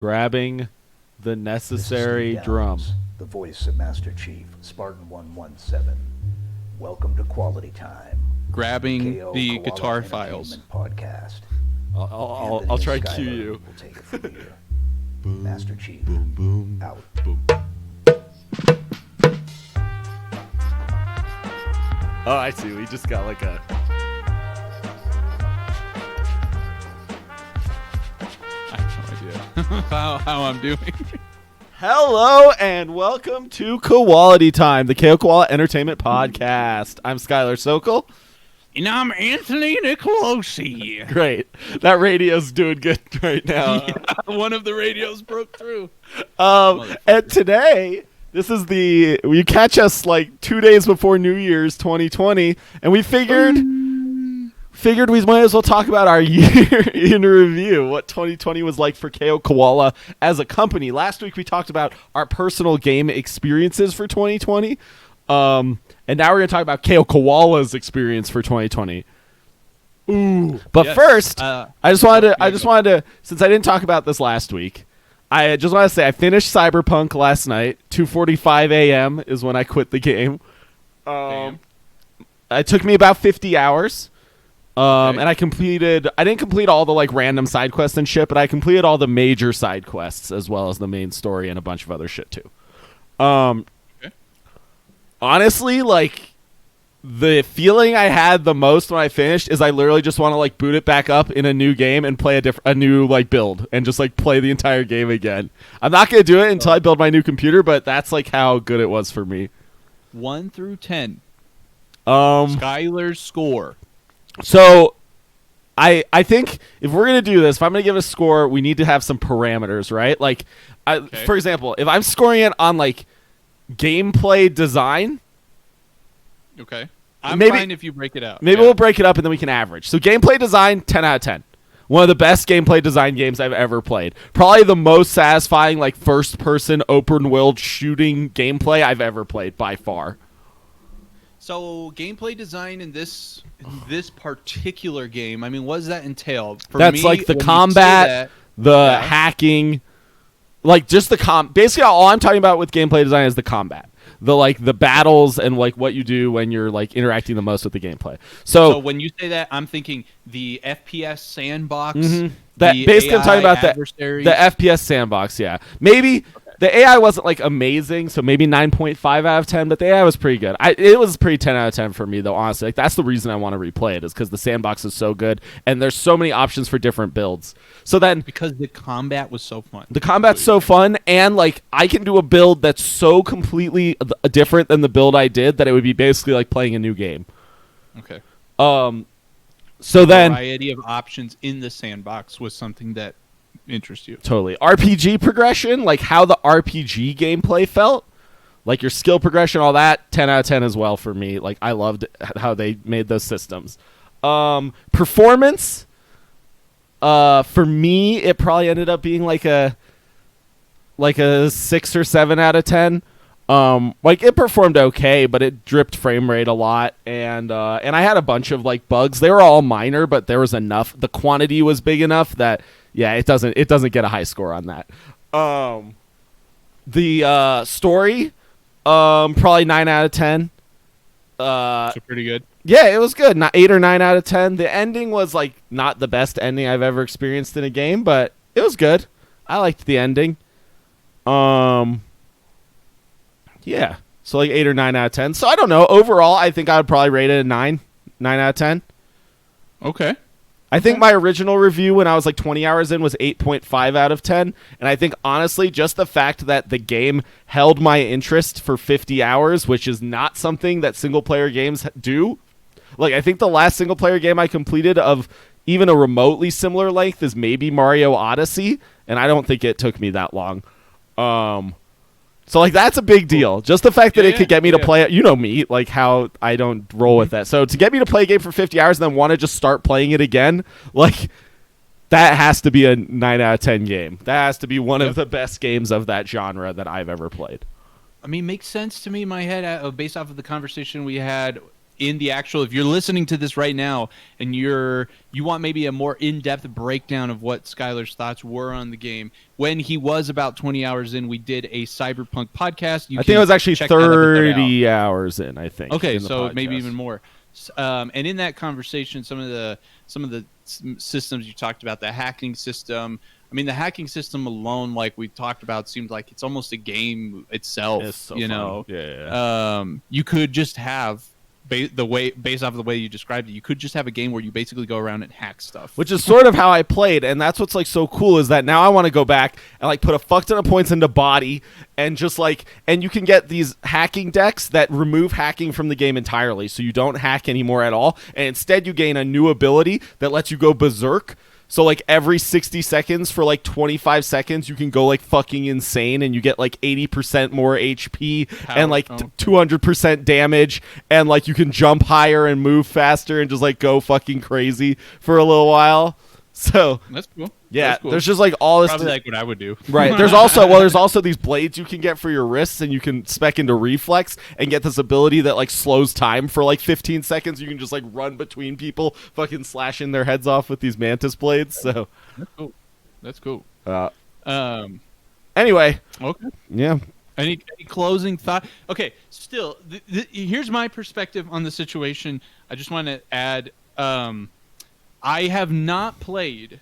Grabbing the necessary drum. The voice of Master Chief, Spartan 117. Welcome to Quality Time. Grabbing KO the Koala guitar files. Podcast. I'll try to cue Skylar you. will take it from here. Master Chief, Boom, boom. out. Boom. Oh, I see. We just got like a... I have no idea how I'm doing. Hello and welcome to Koalatea Time, the Koala Entertainment Podcast. I'm ChipSkylar Sokol. And I'm Anthony Nicolosi. Great. That radio's doing good right now. Yeah, one of the radios broke through. And today, this is you catch us like 2 days before New Year's 2020, and we figured we might as well talk about our year in review, what 2020 was like for KO Koala as a company. Last week we talked about our personal game experiences for 2020, and now we're going to talk about KO Koala's experience for 2020. Ooh! But yes. First, I just wanted to, since I didn't talk about this last week, I just want to say I finished Cyberpunk last night. 2:45 a.m. is when I quit the game. It took me about 50 hours. And I didn't complete all the like random side quests and shit, but I completed all the major side quests as well as the main story and a bunch of other shit too. Honestly, like the feeling I had the most when I finished is I literally just want to like boot it back up in a new game and play a new like build and just like play the entire game again. I'm not going to do it until I build my new computer, but that's like how good it was for me. 1 through 10. Skylar's score. So, I think if we're going to do this, if I'm going to give a score, we need to have some parameters, right? Like, for example, if I'm scoring it on, like, gameplay design. Okay. I'm fine if you break it out. Maybe we'll break it up and then we can average. So, gameplay design, 10 out of 10. One of the best gameplay design games I've ever played. Probably the most satisfying, like, first-person, open-world shooting gameplay I've ever played, by far. So gameplay design in this particular game, I mean, what does that entail? That's like the combat, hacking, like just basically all I'm talking about with gameplay design is the combat. The battles and like what you do when you're like interacting the most with the gameplay. So when you say that, I'm thinking the FPS sandbox. Mm-hmm. That basically I'm talking about the FPS sandbox, yeah. Maybe the AI wasn't like amazing, so maybe 9.5 out of 10, but the AI was pretty good. It was pretty 10 out of 10 for me, though, honestly. Like, that's the reason I want to replay it, is because the sandbox is so good, and there's so many options for different builds. So then... Because the combat was so fun. The combat's so fun, and, like, I can do a build that's so completely different than the build I did that it would be basically like playing a new game. Okay. So then... variety of options in the sandbox was something that interest you. Totally. RPG progression, like how the RPG gameplay felt, like your skill progression, all that, 10 out of 10 as well for me. Like I loved how they made those systems. Performance, for me, it probably ended up being like a 6 or 7 out of 10. Like it performed okay, but it dripped frame rate a lot, and I had a bunch of like bugs. They were all minor, but there was enough. The quantity was big enough that it doesn't get a high score on that. The story, probably 9 out of 10. So pretty good. Yeah, it was good. Not 8 or 9 out of 10. The ending was like not the best ending I've ever experienced in a game, but it was good. I liked the ending. Yeah, so like 8 or 9 out of 10. So I don't know. Overall, I think I would probably rate it a 9 out of 10. Okay. I think my original review when I was like 20 hours in was 8.5 out of 10. And I think, honestly, just the fact that the game held my interest for 50 hours, which is not something that single-player games do. Like, I think the last single-player game I completed of even a remotely similar length is maybe Mario Odyssey, and I don't think it took me that long. So, like, that's a big deal. Just the fact that it could get me to play it. You know me, like, how I don't roll with that. So, to get me to play a game for 50 hours and then want to just start playing it again, like, that has to be a 9 out of 10 game. That has to be one of the best games of that genre that I've ever played. I mean, makes sense to me in my head based off of the conversation we had in the actual, if you're listening to this right now and you want maybe a more in-depth breakdown of what Skylar's thoughts were on the game, when he was about 20 hours in, we did a Cyberpunk podcast. I think it was actually check that episode out. 30 hours in, I think. Okay, in the so podcast. maybe even more. And in that conversation, some of the systems you talked about, the hacking system. I mean, the hacking system alone, like we talked about, seemed like it's almost a game itself. It's so you fun. know, Yeah. You could just have based off of the way you described it, you could just have a game where you basically go around and hack stuff. Which is sort of how I played, and that's what's like so cool is that now I want to go back and like put a fuck ton of points into body and just like, and you can get these hacking decks that remove hacking from the game entirely, so you don't hack anymore at all, and instead you gain a new ability that lets you go berserk. So, like, every 60 seconds for, like, 25 seconds, you can go, like, fucking insane, and you get, like, 80% more HP and, like, 200% damage, and, like, you can jump higher and move faster and just, like, go fucking crazy for a little while. So, that's cool. Yeah, that's cool. There's just, like, all this... Probably like what I would do. Right. There's also these blades you can get for your wrists, and you can spec into reflex and get this ability that, like, slows time for, like, 15 seconds. You can just, like, run between people, fucking slashing their heads off with these mantis blades. So That's cool. Anyway. Okay. Yeah. Any closing thought? Okay. Still, here's my perspective on the situation. I just want to add, I have not played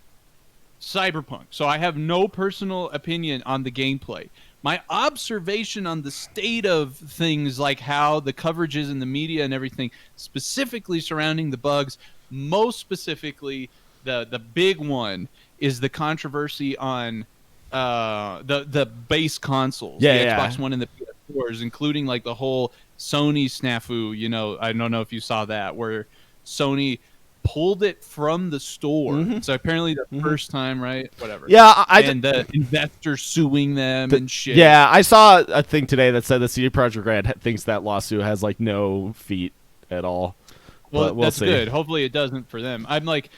Cyberpunk, so I have no personal opinion on the gameplay. My observation on the state of things, like how the coverage is in the media and everything, specifically surrounding the bugs, most specifically the big one is the controversy on the base consoles, the Xbox One and the PS4s, including like the whole Sony snafu. You know, I don't know if you saw that, where Sony pulled it from the store. Mm-hmm. So apparently the first time, right? Whatever. Yeah, and the investor suing them and shit. Yeah, I saw a thing today that said the CD Projekt Red thinks that lawsuit has like no feet at all. Well, we'll that's see. good. Hopefully it doesn't for them. I'm like,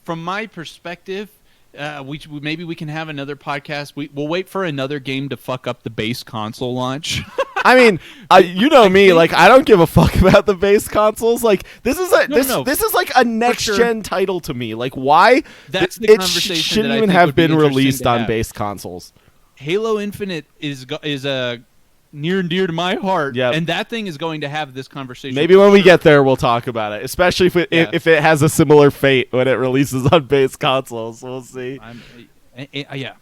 from my perspective, maybe we can have another podcast. We'll wait for another game to fuck up the base console launch. I mean, you know me, like I don't give a fuck about the base consoles. Like this is this is like a next gen title to me. Like why? That's the it conversation shouldn't that I even think have would be been interesting released to on have. base consoles. Halo Infinite is near and dear to my heart, and that thing is going to have this conversation. Maybe when we get there, we'll talk about it, especially if it has a similar fate when it releases on base consoles. We'll see. Yeah.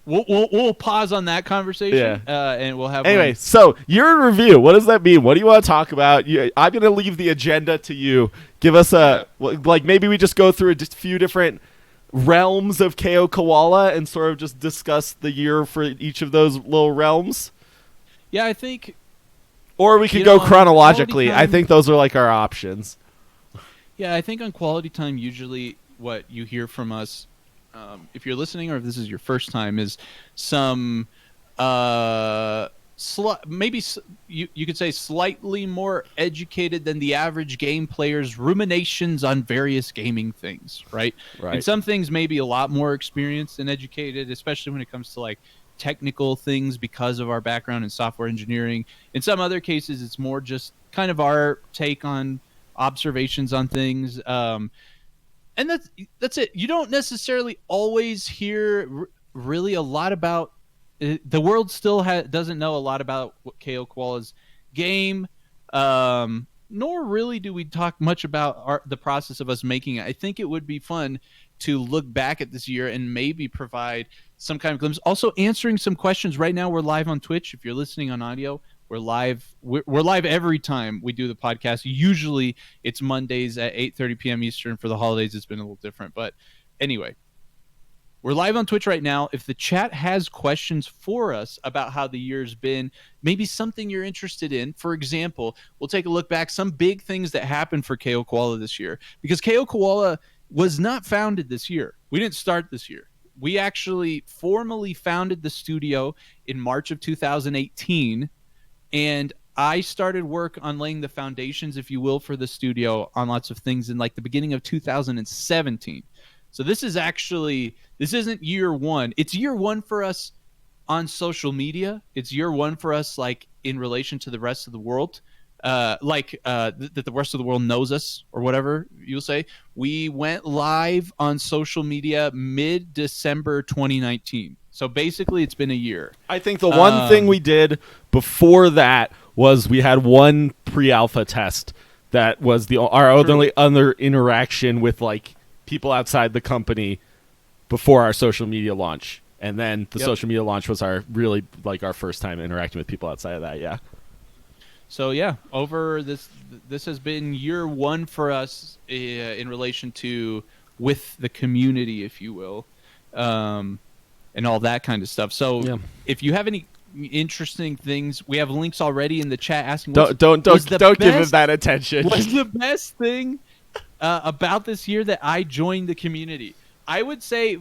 We'll pause on that conversation, and we'll have. Anyway, so your review. What does that mean? What do you want to talk about? I'm going to leave the agenda to you. Give us maybe we just go through a few different realms of KO Koala and sort of just discuss the year for each of those little realms. Yeah, I think. Or we could go chronologically. I think those are like our options. Yeah, I think on Quality Time, usually what you hear from us, if you're listening or if this is your first time, is some maybe you could say slightly more educated than the average game player's ruminations on various gaming things, right? And some things maybe a lot more experienced and educated, especially when it comes to like technical things because of our background in software engineering. In some other cases, it's more just kind of our take on observations on things. And that's it. You don't necessarily always hear really a lot about the world. Still doesn't know a lot about what KO Koala's game, nor really do we talk much about the process of us making it. I think it would be fun to look back at this year and maybe provide some kind of glimpse. Also answering some questions. Right now we're live on Twitch. If you're listening on audio, we're live. We're live every time we do the podcast. Usually it's Mondays at 8:30 p.m. Eastern. For the holidays, it's been a little different. But anyway, we're live on Twitch right now. If the chat has questions for us about how the year's been, maybe something you're interested in. For example, we'll take a look back, some big things that happened for KO Koala this year. Because KO Koala was not founded this year. We didn't start this year. We actually formally founded the studio in March of 2018. And I started work on laying the foundations, if you will, for the studio on lots of things in like the beginning of 2017. So this isn't year one. It's year one for us on social media. It's year one for us, like in relation to the rest of the world. that the rest of the world knows us or whatever you'll say. We went live on social media mid-December 2019. So basically, it's been a year. I think the one thing we did before that was we had one pre-alpha test that was our only other interaction with like people outside the company before our social media launch. And then the social media launch was our first time interacting with people outside of that. Yeah. So yeah, over this has been year one for us in relation to with the community, if you will, and all that kind of stuff. So if you have any interesting things, we have links already in the chat asking. Don't give him that attention. What's the best thing about this year that I joined the community? I would say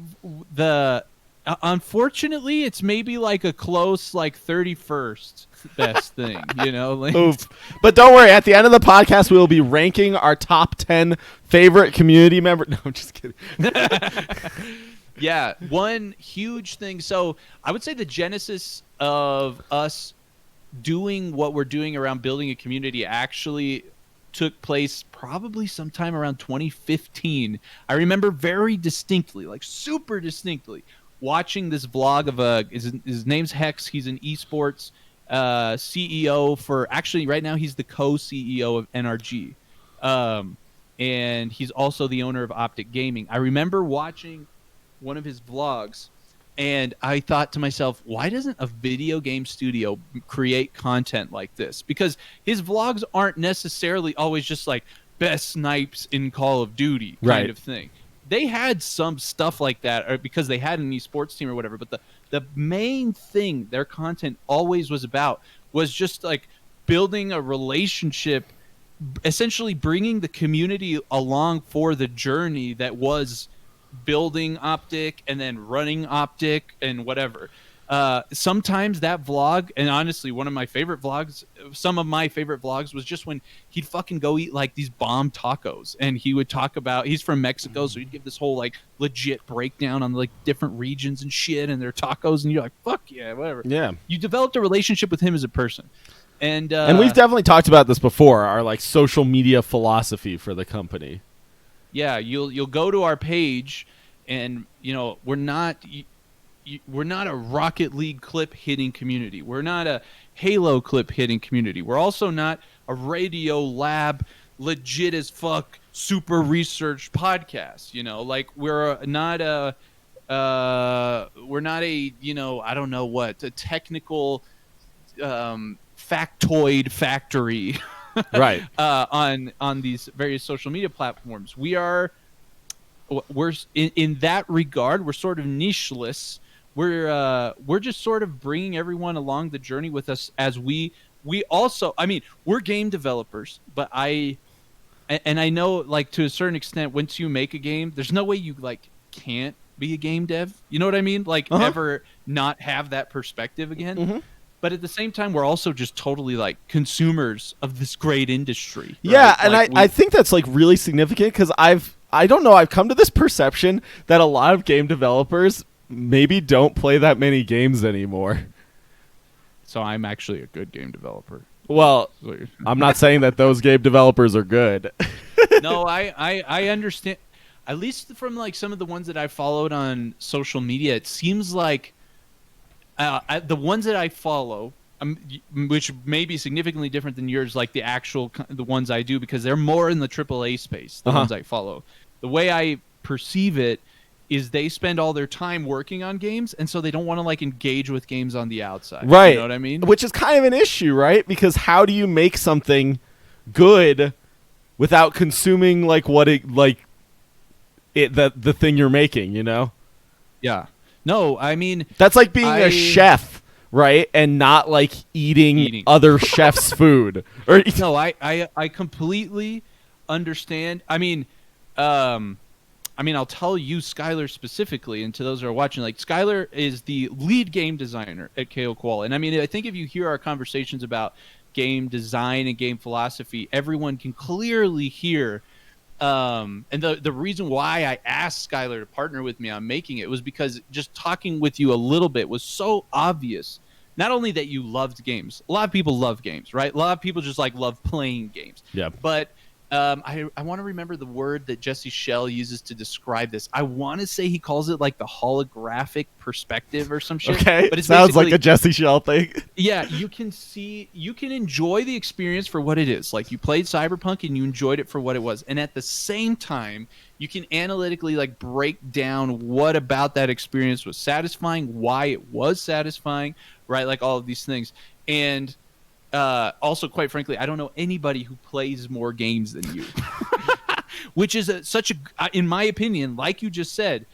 unfortunately, it's maybe like a close 31st best thing, Oof. But don't worry, at the end of the podcast we will be ranking our top 10 favorite community members. No, I'm just kidding. Yeah, one huge thing. So I would say the genesis of us doing what we're doing around building a community actually took place probably sometime around 2015. I remember very distinctly, super distinctly, watching this vlog of his name's Hex. He's an esports CEO for, actually right now he's the co-CEO of NRG. And he's also the owner of Optic Gaming. I remember watching one of his vlogs and I thought to myself, why doesn't a video game studio create content like this? Because his vlogs aren't necessarily always just like best snipes in Call of Duty kind of thing. They had some stuff like that or because they had an esports team or whatever, but the main thing their content always was about was just like building a relationship, essentially bringing the community along for the journey that was building Optic and then running Optic and whatever. Sometimes that vlog, and honestly some of my favorite vlogs was just when he'd fucking go eat like these bomb tacos and he would talk about, he's from Mexico, so he'd give this whole like legit breakdown on like different regions and shit and their tacos, and you're like, fuck yeah, whatever. Yeah. You developed a relationship with him as a person. And we've definitely talked about this before, our like social media philosophy for the company. Yeah, you'll go to our page and we're not a Rocket League clip hitting community. We're not a Halo clip hitting community. We're also not a Radio Lab legit as fuck super researched podcast. We're not a I don't know what, a technical factoid factory right on these various social media platforms. We're in that regard, we're sort of nicheless. We're just sort of bringing everyone along the journey with us as we also, I mean, we're game developers, but I know like to a certain extent, once you make a game, there's no way you like can't be a game dev. You know what I mean? Like ever not have that perspective again. Mm-hmm. But at the same time, we're also just totally like consumers of this great industry. Right? Yeah, and I think that's like really significant because I've come to this perception that a lot of game developers maybe don't play that many games anymore. So I'm actually a good game developer. Well, I'm not saying that those game developers are good. No, I understand. At least from like some of the ones that I followed on social media, it seems like the ones that I follow, which may be significantly different than yours, like the ones I do, because they're more in the AAA space, the ones I follow. The way I perceive it is they spend all their time working on games, and so they don't want to like engage with games on the outside. Right. You know what I mean? Which is kind of an issue, right? Because how do you make something good without consuming like the thing you're making, Yeah. No, I mean, that's like being a chef, right? And not like eating other chefs' food. Or no, I completely understand. I mean, I'll tell you, Skylar specifically, and to those who are watching, like Skylar is the lead game designer at Koala. And I mean, I think if you hear our conversations about game design and game philosophy, everyone can clearly hear. And the reason why I asked Skylar to partner with me on making it was because just talking with you a little bit was so obvious not only that you loved games. A lot of people love games, right? A lot of people just like love playing games. Yeah. But I want to remember the word that Jesse Schell uses to describe this. I want to say he calls it like the holographic perspective or some shit. Okay, but it sounds like a Jesse Schell thing. Yeah, you can enjoy the experience for what it is. Like, you played Cyberpunk and you enjoyed it for what it was, and at the same time, you can analytically like break down what about that experience was satisfying, why it was satisfying, right? Like all of these things, and also, quite frankly, I don't know anybody who plays more games than you, which is in my opinion, like you just said,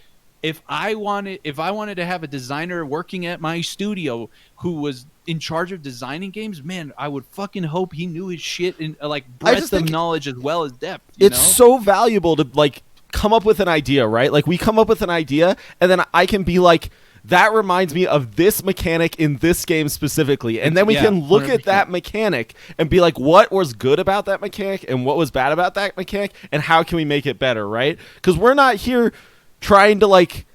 if I wanted to have a designer working at my studio who was in charge of designing games, man, I would fucking hope he knew his shit in like breadth of knowledge as well as depth. It's so valuable to like come up with an idea, right? Like, we come up with an idea, and then I can be like, that reminds me of this mechanic in this game specifically. And then we can look 100%. At that mechanic and be like, what was good about that mechanic and what was bad about that mechanic, and how can we make it better, right? Because we're not here trying to like...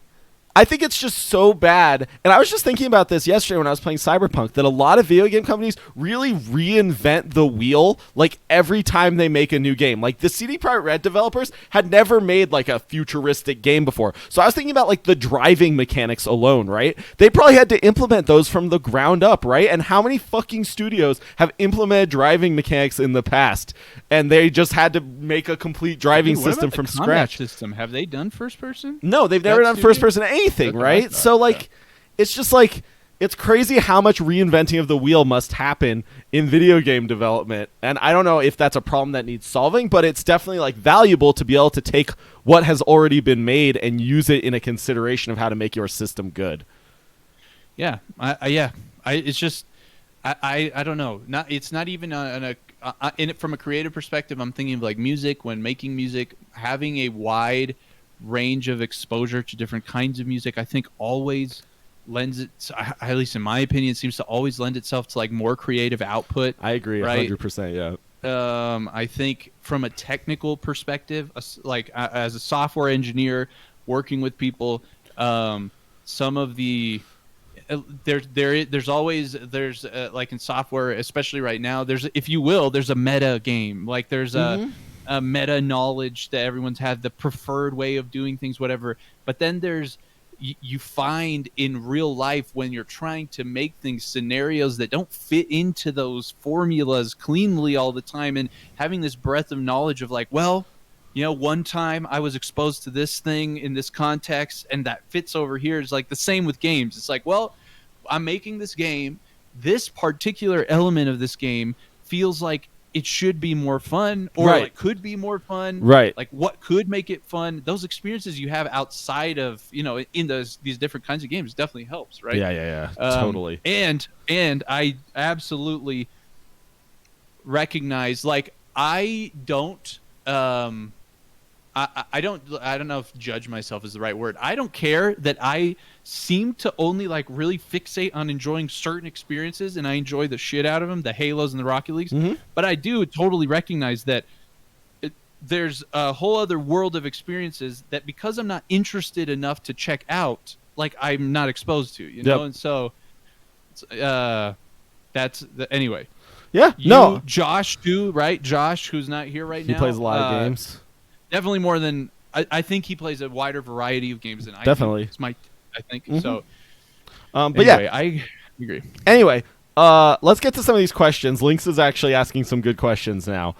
I think it's just so bad. And I was just thinking about this yesterday when I was playing Cyberpunk, that a lot of video game companies really reinvent the wheel like every time they make a new game. Like, the CD Projekt Red developers had never made like a futuristic game before. So I was thinking about like the driving mechanics alone, right? They probably had to implement those from the ground up, right? And how many fucking studios have implemented driving mechanics in the past, and they just had to make a complete driving system from scratch? System, have they done first person? No, they've never done first person anything, right? So like, it's just like, it's crazy how much reinventing of the wheel must happen in video game development. And I don't know if that's a problem that needs solving, but it's definitely like valuable to be able to take what has already been made and use it in a consideration of how to make your system good. Yeah, it's just I don't know. It's not even from a creative perspective. I'm thinking of like music. When making music, having a wide range of exposure to different kinds of music, I think always lends it, at least in my opinion, seems to always lend itself to like more creative output. I agree, right? 100%. Yeah. I think from a technical perspective, like as a software engineer working with people, some of the there's always like in software, especially right now, there's, if you will, there's a meta game. Like there's a meta knowledge that everyone's had, the preferred way of doing things, whatever. But then there's, you find in real life when you're trying to make things, scenarios that don't fit into those formulas cleanly all the time, and having this breadth of knowledge of like, well, you know, one time I was exposed to this thing in this context and that fits over here. Is like the same with games. It's like, well, I'm making this game, this particular element of this game feels like it should be more fun, or right. It could be more fun. Right. Like what could make it fun? Those experiences you have outside of, you know, in these different kinds of games definitely helps, right? Yeah. Totally. And I absolutely recognize, like, I don't know if judge myself is the right word. I don't care that I seem to only like really fixate on enjoying certain experiences, and I enjoy the shit out of them, the Halos and the Rocket Leagues. Mm-hmm. But I do totally recognize that there's a whole other world of experiences that, because I'm not interested enough to check out, like I'm not exposed to, you know? And so that's anyway. Yeah. Josh too, right? Josh, who's not here right now. He plays a lot of games. Definitely more than I think he plays a wider variety of games than I do. Definitely. It's I think Mm-hmm. so. But anyway, yeah, I agree. Anyway, let's get to some of these questions. Lynx is actually asking some good questions now.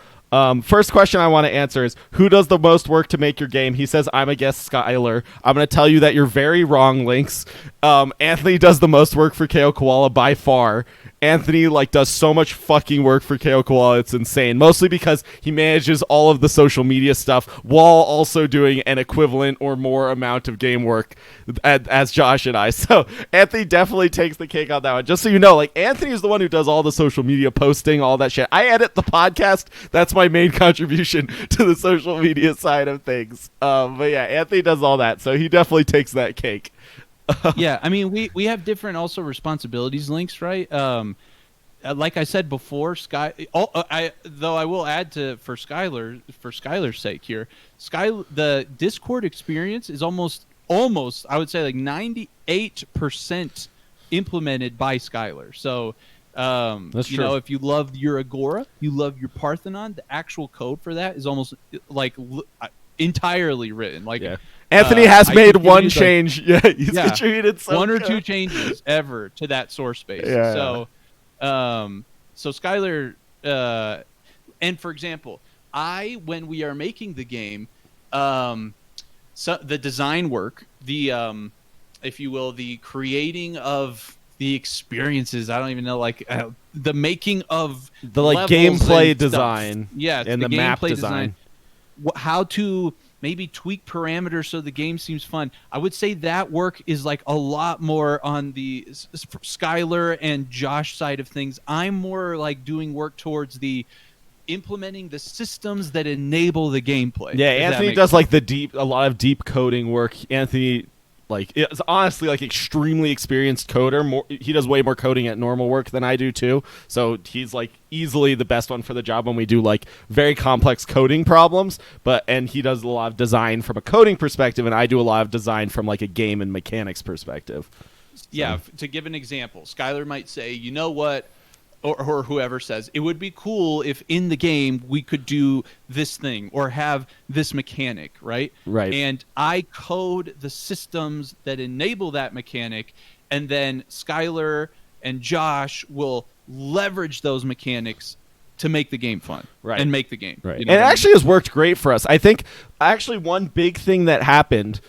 First question I want to answer is, who does the most work to make your game? He says, I'm a guest Skylar. I'm going to tell you that you're very wrong, Lynx. Anthony does the most work for KO Koala by far. Anthony does so much fucking work for KO Koala, it's insane. Mostly because he manages all of the social media stuff while also doing an equivalent or more amount of game work as Josh and I. So Anthony definitely takes the cake on that one. Just so you know, Anthony is the one who does all the social media posting, all that shit. I edit the podcast. That's my main contribution to the social media side of things. But yeah, Anthony does all that, so he definitely takes that cake. Yeah, I mean, we have different also responsibilities, Links, right? Like I said before, I will add for Skylar's sake here, the Discord experience is almost I would say 98% implemented by Skylar. So That's you true. know, if you love your Agora, you love your Parthenon, the actual code for that is almost like entirely written. Like Anthony has I made one contributed, change. He's contributed one or two changes ever to that source space. So so Skylar and for example, when we are making the game, so the design work, the if you will, the creating of the experiences, I don't even know, like the making of the like gameplay design, and the map design, how to maybe tweak parameters so the game seems fun. I would say that work is like a lot more on the Skylar and Josh side of things. I'm more like doing work towards the implementing the systems that enable the gameplay. Yeah, Anthony does like a lot of deep coding work. Anthony is honestly like extremely experienced coder. He does way more coding at normal work than I do too. So he's like easily the best one for the job when we do like very complex coding problems. And he does a lot of design from a coding perspective, and I do a lot of design from like a game and mechanics perspective. Yeah, to give an example, Skylar might say, you know what? Or whoever says, it would be cool if in the game we could do this thing or have this mechanic, right? Right. And I code the systems that enable that mechanic, and then Skylar and Josh will leverage those mechanics to make the game fun, right, and make the game. Right. You know and it actually has worked great for us. I think actually one big thing that happened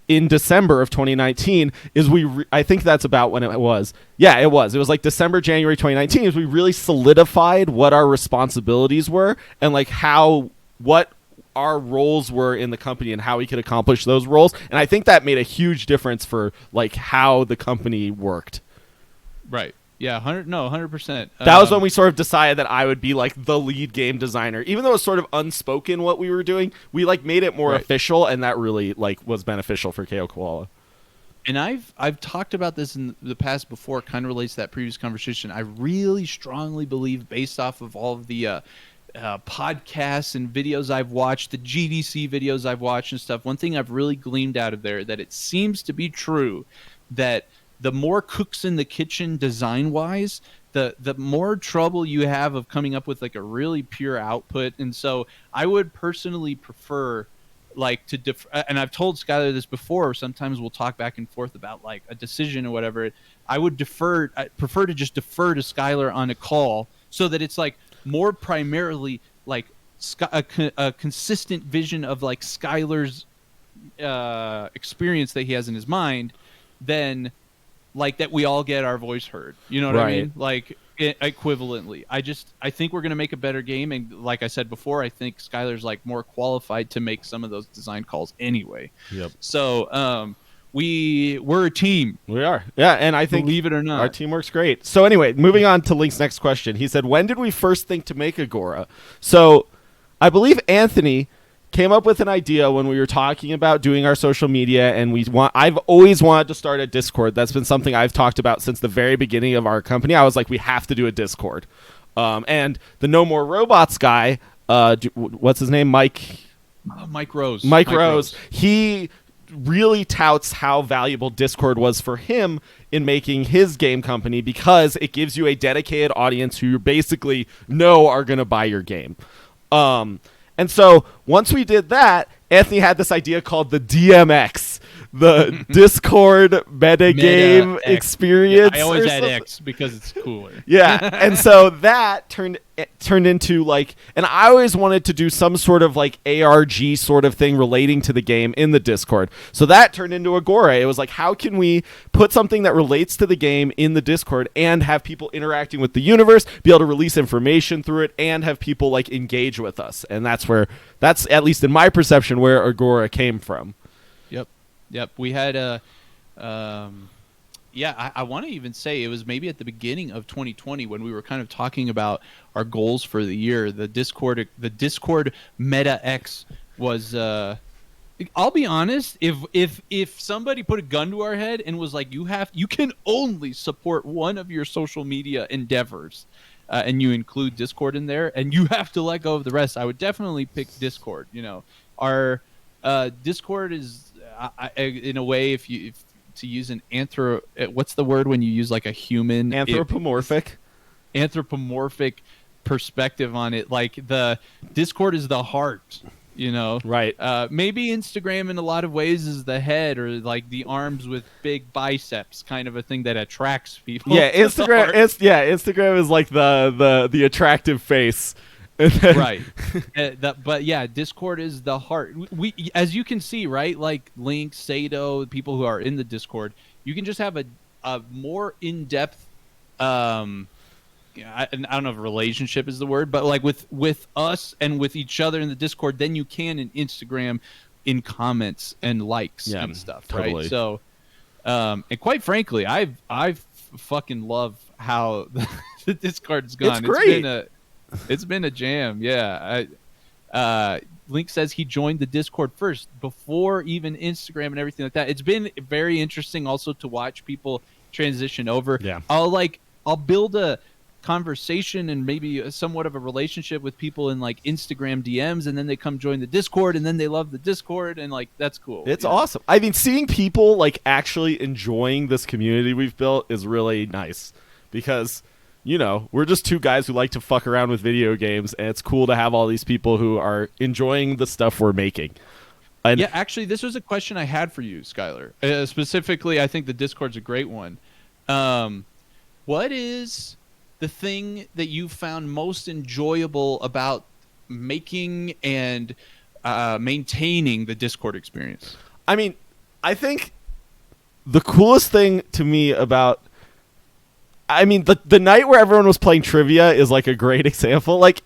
in December of 2019 is I think that's about when it was. Yeah, it was. It was like December, January 2019 is we really solidified what our responsibilities were and like what our roles were in the company and how we could accomplish those roles. And I think that made a huge difference for like how the company worked. Right. Yeah, 100%. That was when we sort of decided that I would be like the lead game designer. Even though it was sort of unspoken what we were doing, we like made it more official, and that really like was beneficial for KO Koala. And I've talked about this in the past before, kind of relates to that previous conversation. I really strongly believe, based off of all of the podcasts and videos I've watched, the GDC videos I've watched and stuff, one thing I've really gleaned out of there, that it seems to be true that the more cooks in the kitchen design-wise, the more trouble you have of coming up with like a really pure output. And so I would personally prefer like to and I've told Skylar this before, sometimes we'll talk back and forth about like a decision or whatever. I prefer to just defer to Skylar on a call so that it's like more primarily like a consistent vision of like Skylar's experience that he has in his mind than like that we all get our voice heard. You know what I mean? Like equivalently. I think we're going to make a better game. And like I said before, I think Skylar's like more qualified to make some of those design calls anyway. Yep. So we're a team. We are. Yeah, and I think, believe it or not, our team works great. So anyway, moving on to Link's next question. He said, when did we first think to make Agora? So I believe Anthony came up with an idea when we were talking about doing our social media, and I've always wanted to start a Discord. That's been something I've talked about since the very beginning of our company. I was like, we have to do a Discord. And the No More Robots guy, what's his name? Mike Rose. Mike Rose. He really touts how valuable Discord was for him in making his game company, because it gives you a dedicated audience who you basically know are going to buy your game. And so once we did that, Anthony had this idea called the DMX, the Discord metagame experience. Yeah, I always add X because it's cooler. Yeah, and so that turned into like, and I always wanted to do some sort of like ARG sort of thing relating to the game in the Discord. So that turned into Agora. It was like, how can we put something that relates to the game in the Discord and have people interacting with the universe, be able to release information through it, and have people like engage with us. And that's at least in my perception, where Agora came from. Yep. We had I want to even say it was maybe at the beginning of 2020 when we were kind of talking about our goals for the year. The Discord Meta X was. I'll be honest. If somebody put a gun to our head and was like, you can only support one of your social media endeavors, and you include Discord in there, and you have to let go of the rest, I would definitely pick Discord. You know, our Discord is. In a way, if to use an what's the word when you use like a human Anthropomorphic perspective on it. Like the Discord is the heart, right? Maybe Instagram in a lot of ways is the head, or like the arms with big biceps, kind of a thing that attracts people. Yeah, Instagram is like the attractive face. Right. But yeah, Discord is the heart. We, as you can see, right, like Link, Sato, people who are in the Discord, you can just have a more in-depth I don't know if relationship is the word, but like with us and with each other in the Discord than you can in Instagram in comments and likes and stuff. Totally. Right. So and quite frankly, I fucking love how the Discord's gone. It's great. It's been a jam. Yeah. Link says he joined the Discord first before even Instagram and everything like that. It's been very interesting also to watch people transition over. Yeah. I'll build a conversation and maybe somewhat of a relationship with people in like Instagram DMs, and then they come join the Discord, and then they love the Discord, and like that's cool. It's awesome. I mean, seeing people like actually enjoying this community we've built is really nice, because we're just two guys who like to fuck around with video games, and it's cool to have all these people who are enjoying the stuff we're making. And yeah, actually, this was a question I had for you, Skylar. Specifically, I think the Discord's a great one. What is the thing that you found most enjoyable about making and maintaining the Discord experience? I mean, I think the coolest thing to me about, the night where everyone was playing trivia is like a great example. Like,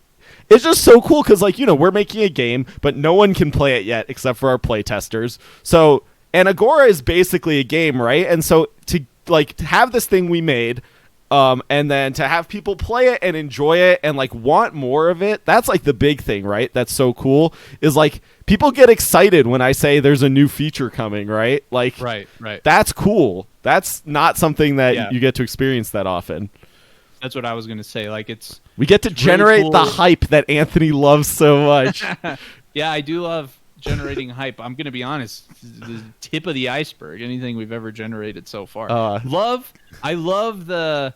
it's just so cool because, like, we're making a game, but no one can play it yet except for our playtesters. So, and Agora is basically a game, right? And so to have this thing we made, and then to have people play it and enjoy it and like want more of it, that's like the big thing, right? That's so cool, is like people get excited when I say there's a new feature coming, right? Like, right. That's cool. That's not something that you get to experience that often. That's what I was going to say. Like, we get to generate really cool. the hype that Anthony loves so much. Yeah, I do love generating hype. I'm going to be honest, the tip of the iceberg, anything we've ever generated so far. I love the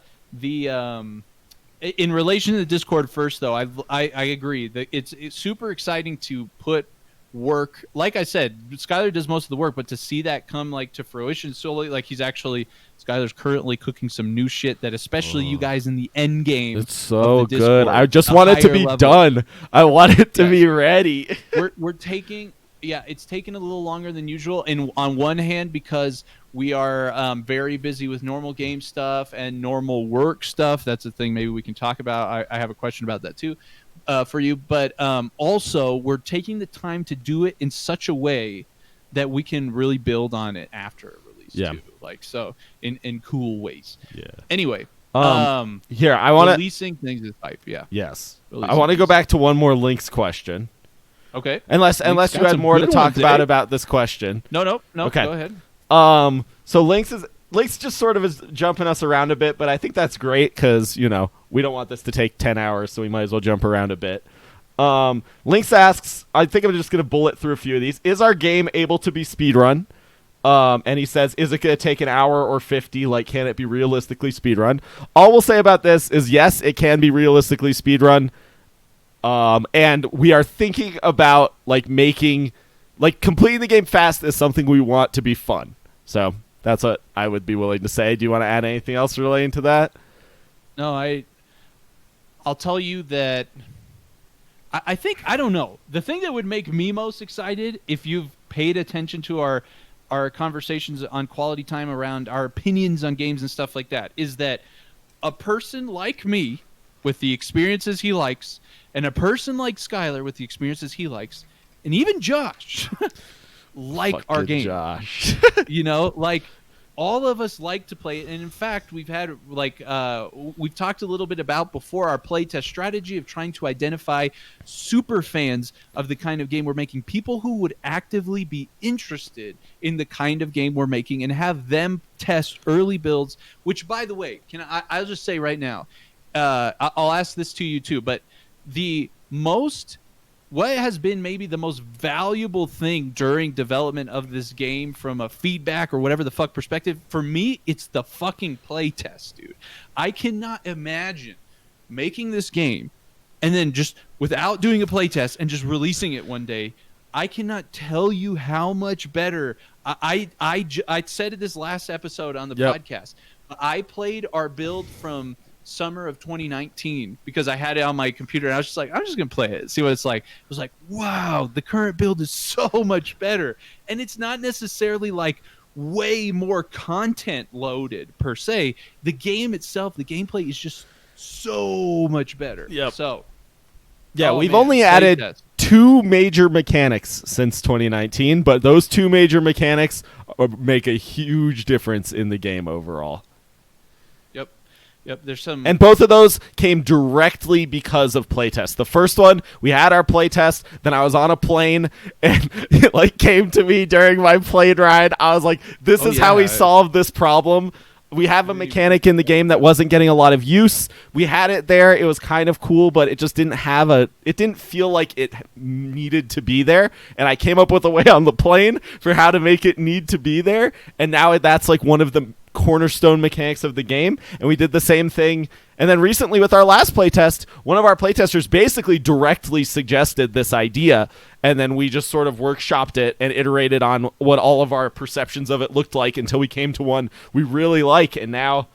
in relation to the Discord first, though, I agree that it's super exciting to put work. Like I said, Skylar does most of the work, but to see that come like to fruition solely, like Skylar's currently cooking some new shit that especially you guys in the end game. It's so good. I just want it to be done. I want it to be ready. We're taking. Yeah, it's taken a little longer than usual. And on one hand, because we are very busy with normal game stuff and normal work stuff. That's a thing maybe we can talk about. I have a question about that too for you. But also, we're taking the time to do it in such a way that we can really build on it after release too. Like, so in cool ways. Yeah. Anyway. Here, I want to... Releasing things is hype, yeah. Yes. I want to go back to one more Links question. Okay. Unless you had more to talk about this question. No. Okay. Go ahead. So Links just sort of is jumping us around a bit, but I think that's great because, we don't want this to take 10 hours, so we might as well jump around a bit. Links asks, I think I'm just going to bullet through a few of these. Is our game able to be speedrun? And he says, is it going to take an hour or 50? Like, can it be realistically speedrun? All we'll say about this is, yes, it can be realistically speedrun. And we are thinking about completing the game fast is something we want to be fun. So that's what I would be willing to say. Do you want to add anything else relating to that? No, I'll tell you that I think, I don't know. The thing that would make me most excited, if you've paid attention to our conversations on Quality Time around our opinions on games and stuff like that, is that a person like me with the experiences he likes, and a person like Skylar with the experiences he likes, and even Josh like fucking our game. Josh. Like all of us like to play it, and in fact, we've had we've talked a little bit about before our playtest strategy of trying to identify super fans of the kind of game we're making, people who would actively be interested in the kind of game we're making, and have them test early builds. Which, by the way, I'll just say right now, I'll ask this to you too, but the most what has been maybe the most valuable thing during development of this game from a feedback or whatever the fuck perspective, for me, it's the fucking playtest, dude. I cannot imagine making this game and then just without doing a playtest and just releasing it one day. I cannot tell you how much better. I said it this last episode on the podcast. I played our build from summer of 2019 because I had it on my computer and I was just like, I'm just gonna play it, see what it's like. It was like, wow, the current build is so much better, and it's not necessarily like way more content loaded per se. The game itself, the gameplay is just so much better. So we've only added 2 major mechanics since 2019, but those 2 major mechanics make a huge difference in the game overall. Yep, there's some, and both of those came directly because of playtest. The first one, we had our playtest, then I was on a plane, and it like came to me during my plane ride. I was like, this is how we solved this problem. We have a mechanic in the game that wasn't getting a lot of use. We had it there. It was kind of cool, but it just didn't have it didn't feel like it needed to be there. And I came up with a way on the plane for how to make it need to be there. And now that's like one of the cornerstone mechanics of the game. And we did the same thing. And then recently with our last playtest, one of our playtesters basically directly suggested this idea. And then we just sort of workshopped it and iterated on what all of our perceptions of it looked like until we came to one we really like. And now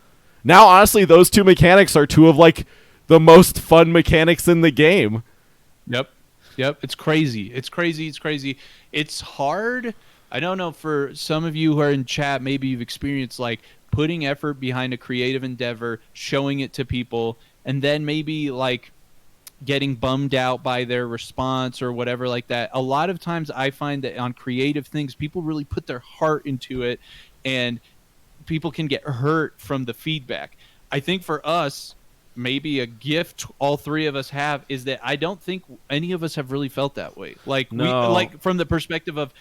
honestly, those 2 mechanics are 2 of like the most fun mechanics in the game. Yep. It's crazy. It's hard. I don't know, for some of you who are in chat, maybe you've experienced like putting effort behind a creative endeavor, showing it to people, and then maybe like getting bummed out by their response or whatever like that. A lot of times I find that on creative things, people really put their heart into it, and people can get hurt from the feedback. I think for us, maybe a gift all 3 of us have is that I don't think any of us have really felt that way. Like, like from the perspective of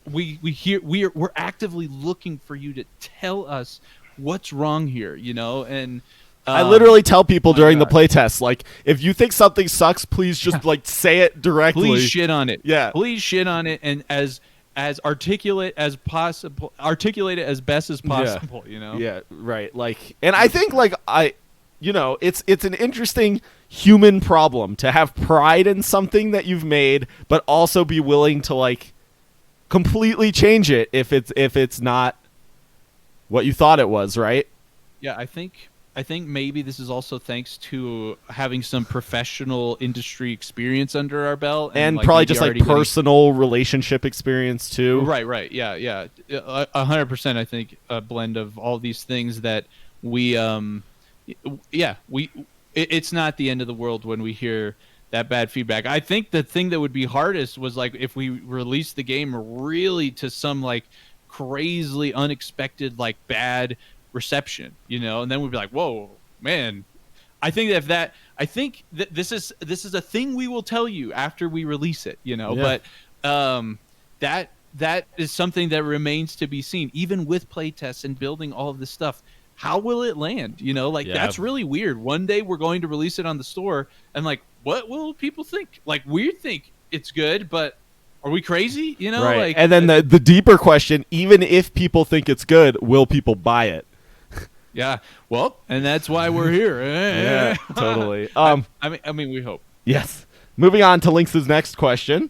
we're actively looking for you to tell us what's wrong here, you know. And I literally tell people during the playtest, like, if you think something sucks, please just like say it directly. Please shit on it. Yeah, please shit on it, and as articulate as possible, articulate it as best as possible. You know. Yeah, right. Like, and I think like it's an interesting human problem to have pride in something that you've made, but also be willing to like completely change it if it's not what you thought it was, right? Yeah, I think maybe this is also thanks to having some professional industry experience under our belt, and like probably just like personal relationship experience too. Right. Yeah. 100%. I think a blend of all these things that it's not the end of the world when we hear that bad feedback. I think the thing that would be hardest was like if we released the game really to some like crazily unexpected like bad reception, you know, and then we'd be like, whoa, man. I think that this is a thing we will tell you after we release it, you know. Yeah. But that is something that remains to be seen, even with playtests and building all of this stuff. How will it land? You know, like that's really weird. One day we're going to release it on the store, and like, what will people think? Like, we think it's good, but are we crazy? You know, right. Like, and then the deeper question: even if people think it's good, will people buy it? Yeah. Well, and that's why we're here. Yeah, totally. I mean, we hope. Yes. Moving on to Lynx's next question.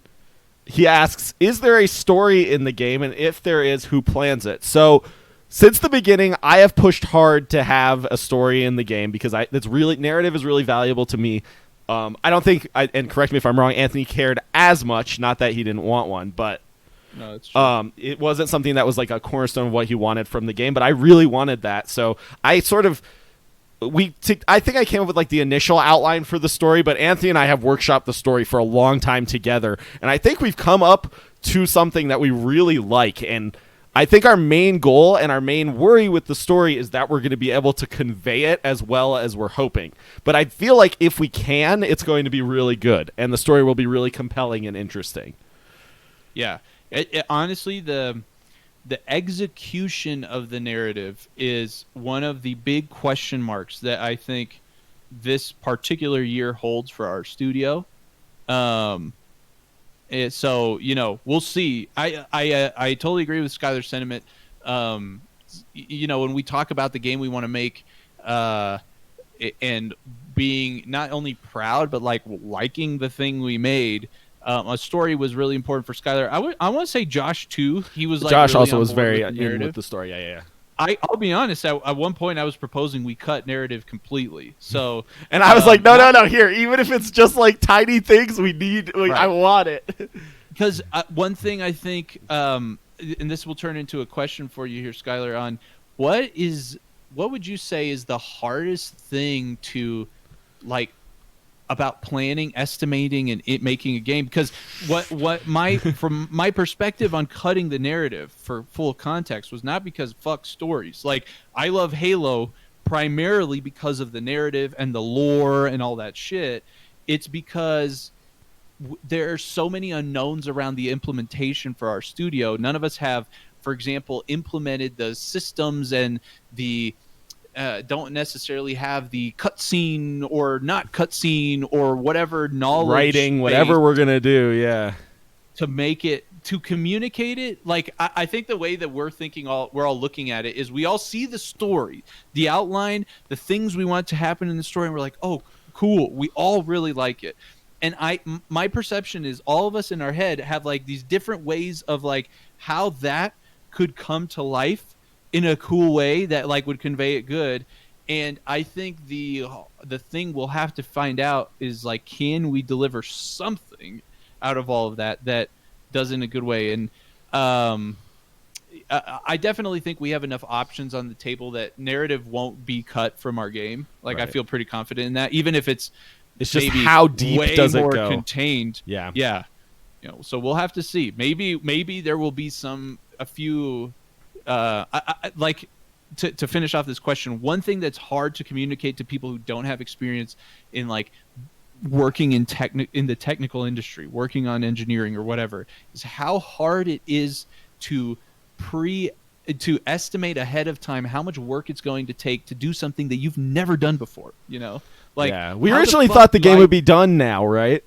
He asks, "Is there a story in the game, and if there is, who plans it?" So, since the beginning, I have pushed hard to have a story in the game because narrative is really valuable to me. I don't think, and correct me if I'm wrong, Anthony cared as much. Not that he didn't want one, but no, it's true. It wasn't something that was like a cornerstone of what he wanted from the game. But I really wanted that, so I sort of I think I came up with like the initial outline for the story. But Anthony and I have workshopped the story for a long time together, and I think we've come up to something that we really like. And I think our main goal and our main worry with the story is that we're going to be able to convey it as well as we're hoping. But I feel like if we can, it's going to be really good, and the story will be really compelling and interesting. Yeah. Honestly, the execution of the narrative is one of the big question marks that I think this particular year holds for our studio. So we'll see. I totally agree with Skylar's sentiment. When we talk about the game we want to make, and being not only proud but like liking the thing we made, a story was really important for Skylar. I want to say Josh too. He was like Josh really also was very in with the story. Yeah. I'll be honest. At one point, I was proposing we cut narrative completely. So, and I was like, no. Here, even if it's just like tiny things, we need. Right. I want it. Because one thing I think, and this will turn into a question for you here, Skylar, on what would you say is the hardest thing to like about planning, estimating, and making a game? Because from my perspective on cutting the narrative for full context was not because fuck stories. Like, I love Halo primarily because of the narrative and the lore and all that shit. It's because there are so many unknowns around the implementation for our studio. None of us have, for example, implemented the systems and the don't necessarily have the cutscene or not cutscene or whatever knowledge, writing, whatever we're gonna do, to make it, to communicate it. Like, I think the way that we're all looking at it is we all see the story, the outline, the things we want to happen in the story, and we're like, oh, cool. We all really like it. And my perception is all of us in our head have like these different ways of like how that could come to life in a cool way that like would convey it good. And I think the thing we'll have to find out is like, can we deliver something out of all of that does in a good way? And I definitely think we have enough options on the table that narrative won't be cut from our game. Like, right. I feel pretty confident in that, even if it's just how deep does it go? Contained. Yeah. So we'll have to see. Maybe there will be a few. Like, to finish off this question, one thing that's hard to communicate to people who don't have experience in like working in the technical industry, working on engineering or whatever, is how hard it is to estimate ahead of time how much work it's going to take to do something that you've never done before. Like, yeah. We originally thought the game would be done now, right?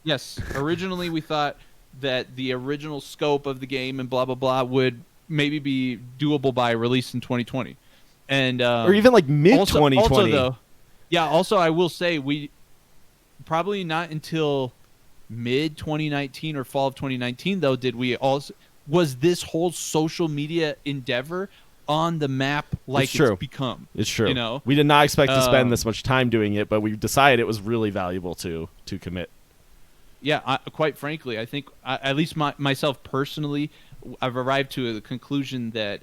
Yes. Originally, we thought that the original scope of the game and blah blah blah would maybe be doable by release in 2020, and or even like mid 2020. Also, I will say we probably not until mid 2019 or fall of 2019 though was this whole social media endeavor on the map like it's become. It's true. We did not expect to spend this much time doing it, but we decided it was really valuable to commit. Yeah, quite frankly, I think at least myself personally, I've arrived to the conclusion that,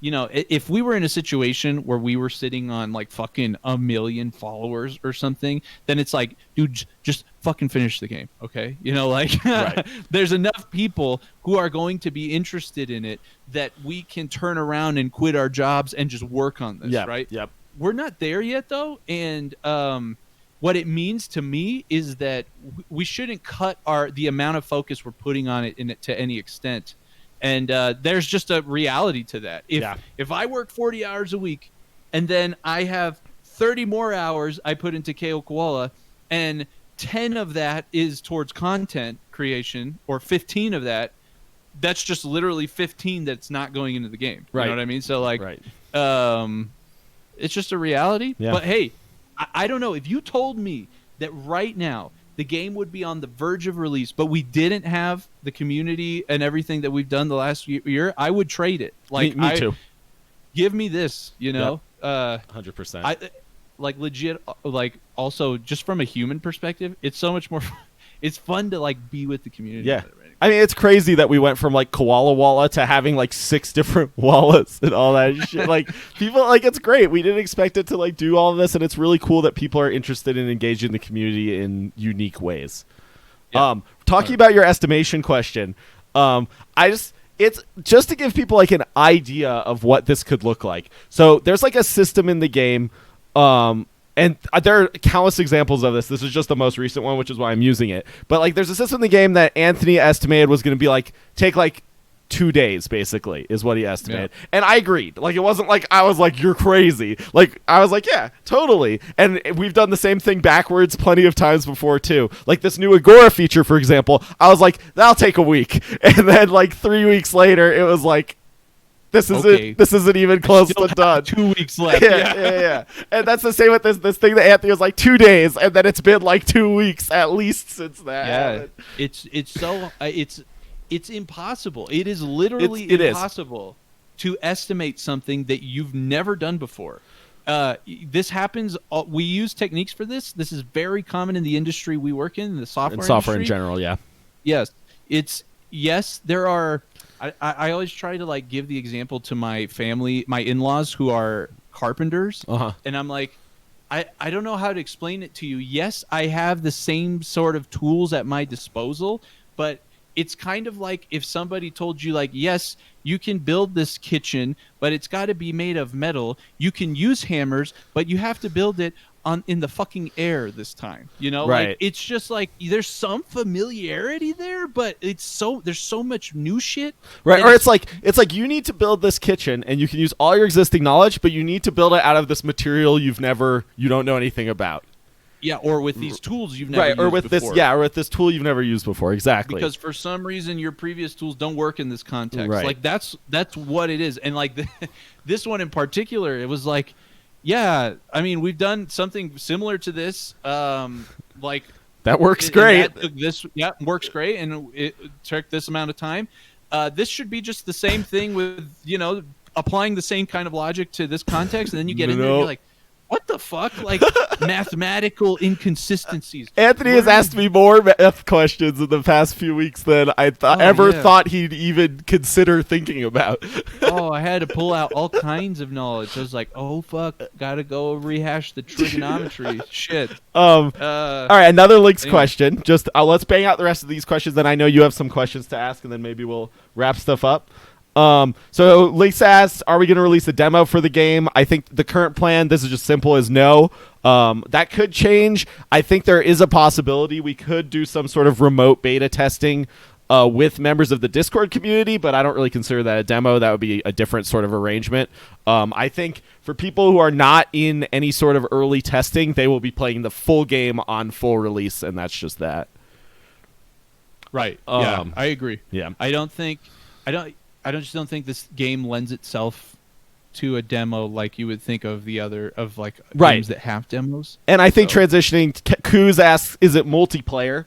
if we were in a situation where we were sitting on like fucking 1 million followers or something, then it's like, dude, just fucking finish the game, okay? Right. There's enough people who are going to be interested in it that we can turn around and quit our jobs and just work on this, right? Yep. We're not there yet, though, and what it means to me is that we shouldn't cut the amount of focus we're putting on it to any extent. And there's just a reality to that. If I work 40 hours a week and then I have 30 more hours I put into Koala, and 10 of that is towards content creation, or 15 of that's just literally 15 that's not going into the game. Right. You know what I mean? So like, it's just a reality. Yeah. But hey, I don't know. If you told me that right now the game would be on the verge of release, but we didn't have the community and everything that we've done the last year, I would trade it. Like, me too. Give me this, 100%. Like legit. Like, also just from a human perspective, it's so much more. It's fun to like be with the community. Yeah. I mean, it's crazy that we went from like Koala to having like 6 different wallas and all that shit. Like, people, like, it's great. We didn't expect it to like do all of this, and it's really cool that people are interested in engaging the community in unique ways. Yeah. Talking about your estimation question, it's just to give people like an idea of what this could look like. So there's like a system in the game, and there are countless examples of this. This is just the most recent one, which is why I'm using it. But like, there's a system in the game that Anthony estimated was going to be like take like 2 days, basically, is what he estimated. Yeah. And I agreed. Like, it wasn't like I was like, you're crazy. Like, I was like, yeah, totally. And we've done the same thing backwards plenty of times before, too. Like, this new Agora feature, for example, I was like, that'll take a week. And then, like, 3 weeks later, it was like, this isn't even close to done. 2 weeks left. Yeah. And that's the same with this thing that Anthony was like 2 days, and then it's been like 2 weeks at least since that. Yeah, it's impossible. It is literally impossible to estimate something that you've never done before. This happens. We use techniques for this. This is very common in the industry we work in, the software industry. Software in general, yeah. Yes, there are. I always try to like give the example to my family, my in-laws who are carpenters, and I'm like, I don't know how to explain it to you. Yes, I have the same sort of tools at my disposal, but it's kind of like if somebody told you, like, yes, you can build this kitchen, but it's got to be made of metal. You can use hammers, but you have to build it in the fucking air this time. You know, right? Like, it's just like there's some familiarity there, but there's so much new shit. Right. Or it's like you need to build this kitchen, and you can use all your existing knowledge, but you need to build it out of this material you don't know anything about. Yeah, or with these tools you've never used or with before. or with this tool you've never used before. Exactly. Because for some reason your previous tools don't work in this context. Right. Like that's what it is. And like this one in particular, it was like, yeah, I mean, we've done something similar to this. Like that works great. Works great, and it took this amount of time. This should be just the same thing with, applying the same kind of logic to this context, and then you get in there and you're like, what the fuck? Like, mathematical inconsistencies. Anthony has asked me more math questions in the past few weeks than I thought he'd even consider thinking about. I had to pull out all kinds of knowledge. I was like, oh, fuck, gotta go rehash the trigonometry. Shit. All right, another links question. Just let's bang out the rest of these questions, then I know you have some questions to ask, and then maybe we'll wrap stuff up. So Links asks, are we going to release a demo for the game? I think the current plan, this is just simple as no. That could change. I think there is a possibility we could do some sort of remote beta testing with members of the Discord community, but I don't really consider that a demo. That would be a different sort of arrangement. I think for people who are not in any sort of early testing, they will be playing the full game on full release, and that's just that. Right. Yeah, I agree. Yeah. I just don't think this game lends itself to a demo like you would think of games that have demos. And I think transitioning, Kuz asks, is it multiplayer?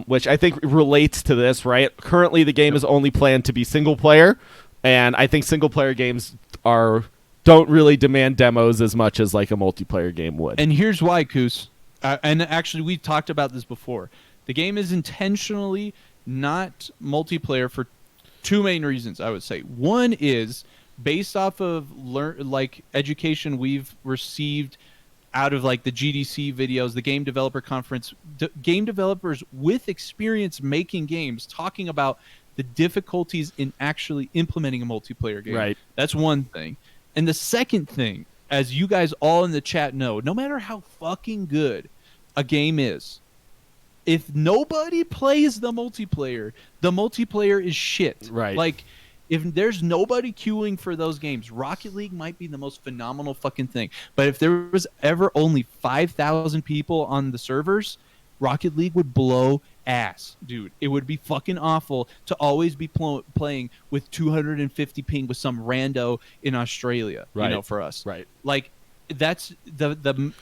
Which I think relates to this, right? Currently, the game is only planned to be single player, and I think single player games don't really demand demos as much as like a multiplayer game would. And here's why, Kuz. And actually, we talked about this before. The game is intentionally not multiplayer for two main reasons, I would say. One is based off of education we've received out of like the GDC videos, the Game Developer Conference, game developers with experience making games talking about the difficulties in actually implementing a multiplayer game. Right. That's one thing. And the second thing, as you guys all in the chat know, no matter how fucking good a game is, if nobody plays the multiplayer is shit. Right. Like, if there's nobody queuing for those games, Rocket League might be the most phenomenal fucking thing. But if there was ever only 5,000 people on the servers, Rocket League would blow ass, dude. It would be fucking awful to always be playing with 250 ping with some rando in Australia, right. For us. Right. Like, that's the